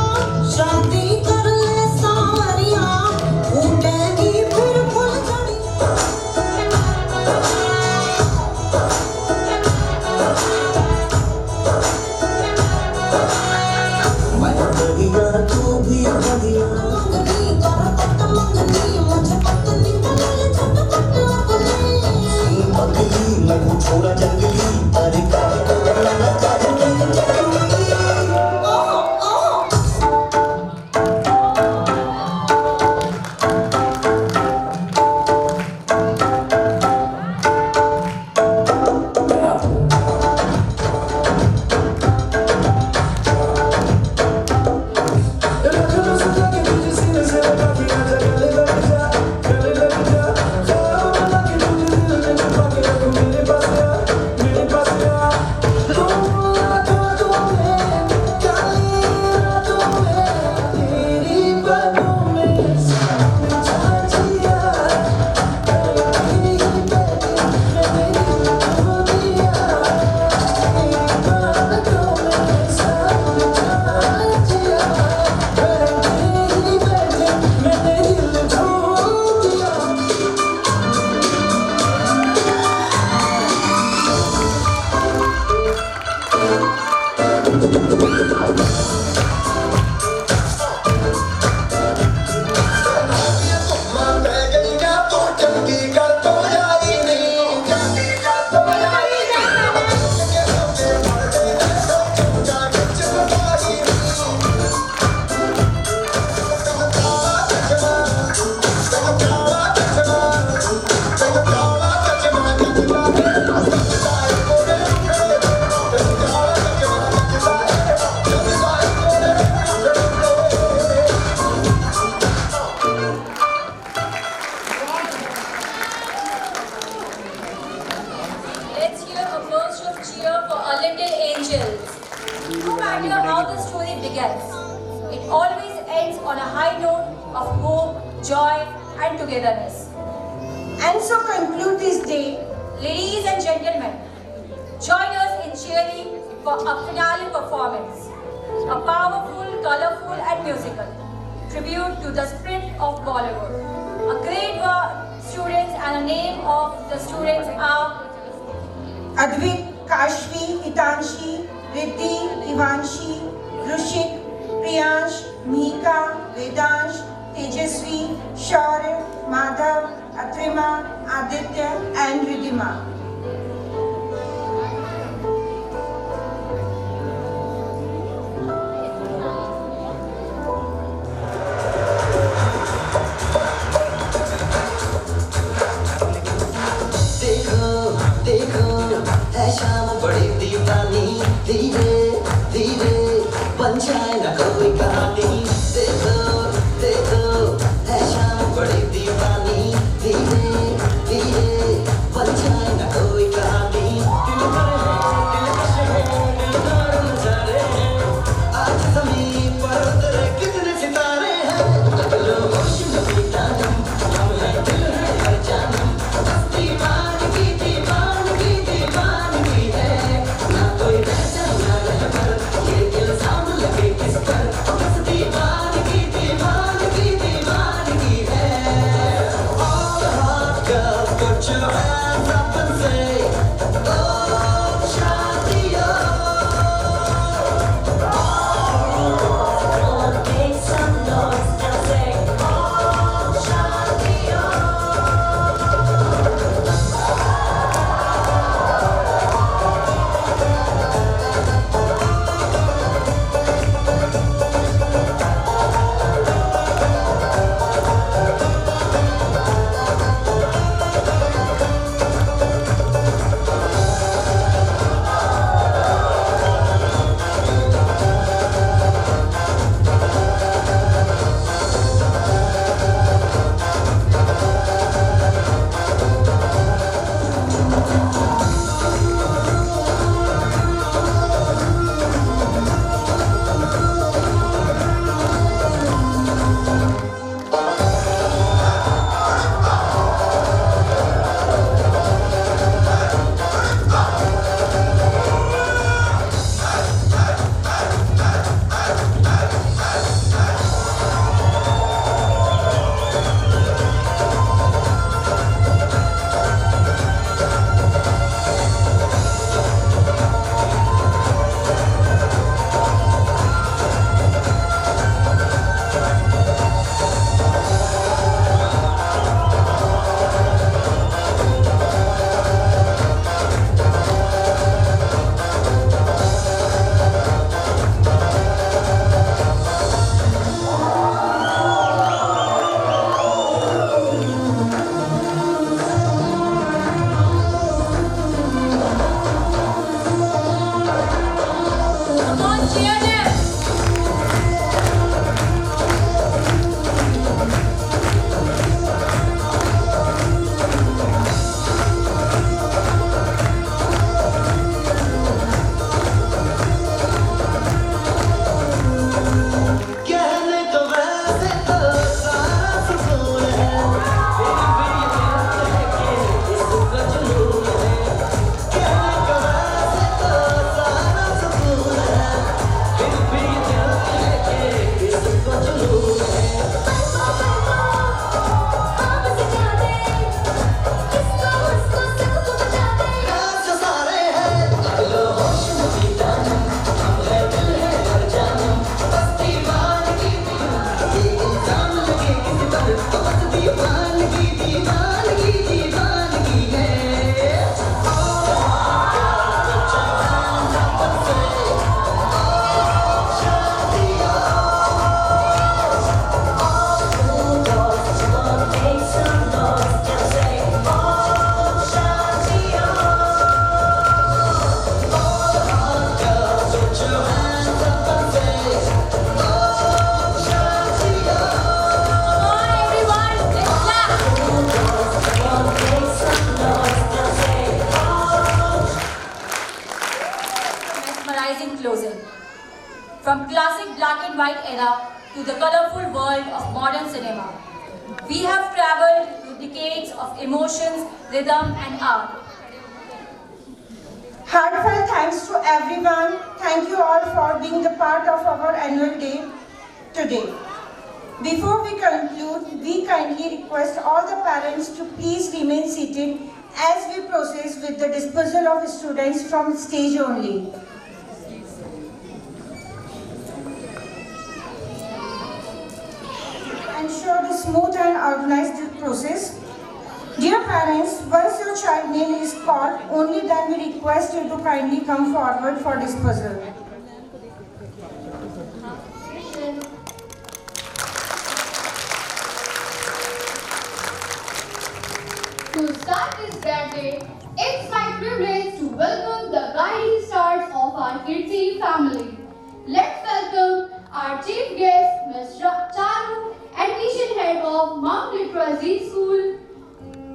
togetherness. And so conclude this day. Ladies and gentlemen, join us in cheering for a finale performance, a powerful, colorful and musical tribute to the spirit of Bollywood. A grade 1 students and a name of the students are Advik, Kashvi, Hitanshi, Riddhi, Ivanshi, Rushik, Priyansh, Mika, Vedansh, Tejasvi, Shaurya, Madhav, Atrima, Aditya and Ridhima. शाम बड़ी दीवानी धीरे धीरे बन जाए ना कोई कहानी देखो देखो है शाम बड़ी दीवानी धीरे धीरे बन जाए ना कोई कहानी दिल भरे मचा रहे हैं आज ज़मीन पर उतरे कितने सितारे हैं बदलो मौसम बीतानी हम है दिल है हर जानी दीवानगी दीवानगी दीवानगी है ना कोई वैसा ना रहबर ये इल्जाम लगे किस पर बस दीवानगी दीवानगी दीवानगी है all the hot girls put your hands up and say oh Shadiyo all make some noise and say oh Shadiyo कहने को वैसे तो सारा सुकून है फिर भी ये दिल है कि इसका जुनून है कहने को वैसे तो सारा सुकून है फिर भी ये दिल है कि इसका जुनून है जो सारे हैं अगलो होश में जीता हम है दिल है हर जाना बस दीवानगी ये इल्जाम लगे किस पर तो बस दीवानगी दीवानगी दीवानगी है mesmerizing closing. From classic black and white era to the colorful world of modern cinema, We have traveled through decades of emotions, rhythm and art. Heartfelt thanks to everyone. Thank you all for being the part of our annual day today. Before we conclude, we kindly request all the parents to please remain seated as we proceed with the dispersal of students from stage only. Ensure the smooth and organized process. Dear parents, once your child name is called, only then we request you to kindly come forward for dispersal. To start this grand day, it's my privilege to welcome the guiding stars of our Kirti family. Let's welcome our chief guest, Ms. Charu, admission head of Mount Literacy School,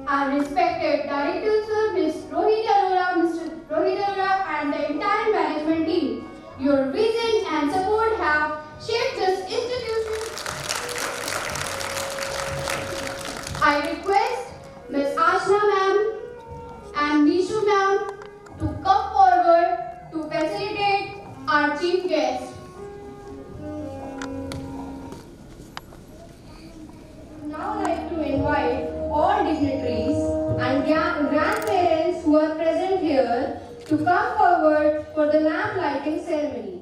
and respected director sir, Ms. Rohit Arora, Mr. Rohit Arora, and the entire management team. Your vision and support have shaped this institution. I request Ms. Ashna ma'am and Nishu ma'am to come forward to facilitate our chief guest. Now I'd like to invite all dignitaries and grandparents who are present here to come forward for the lamp lighting ceremony.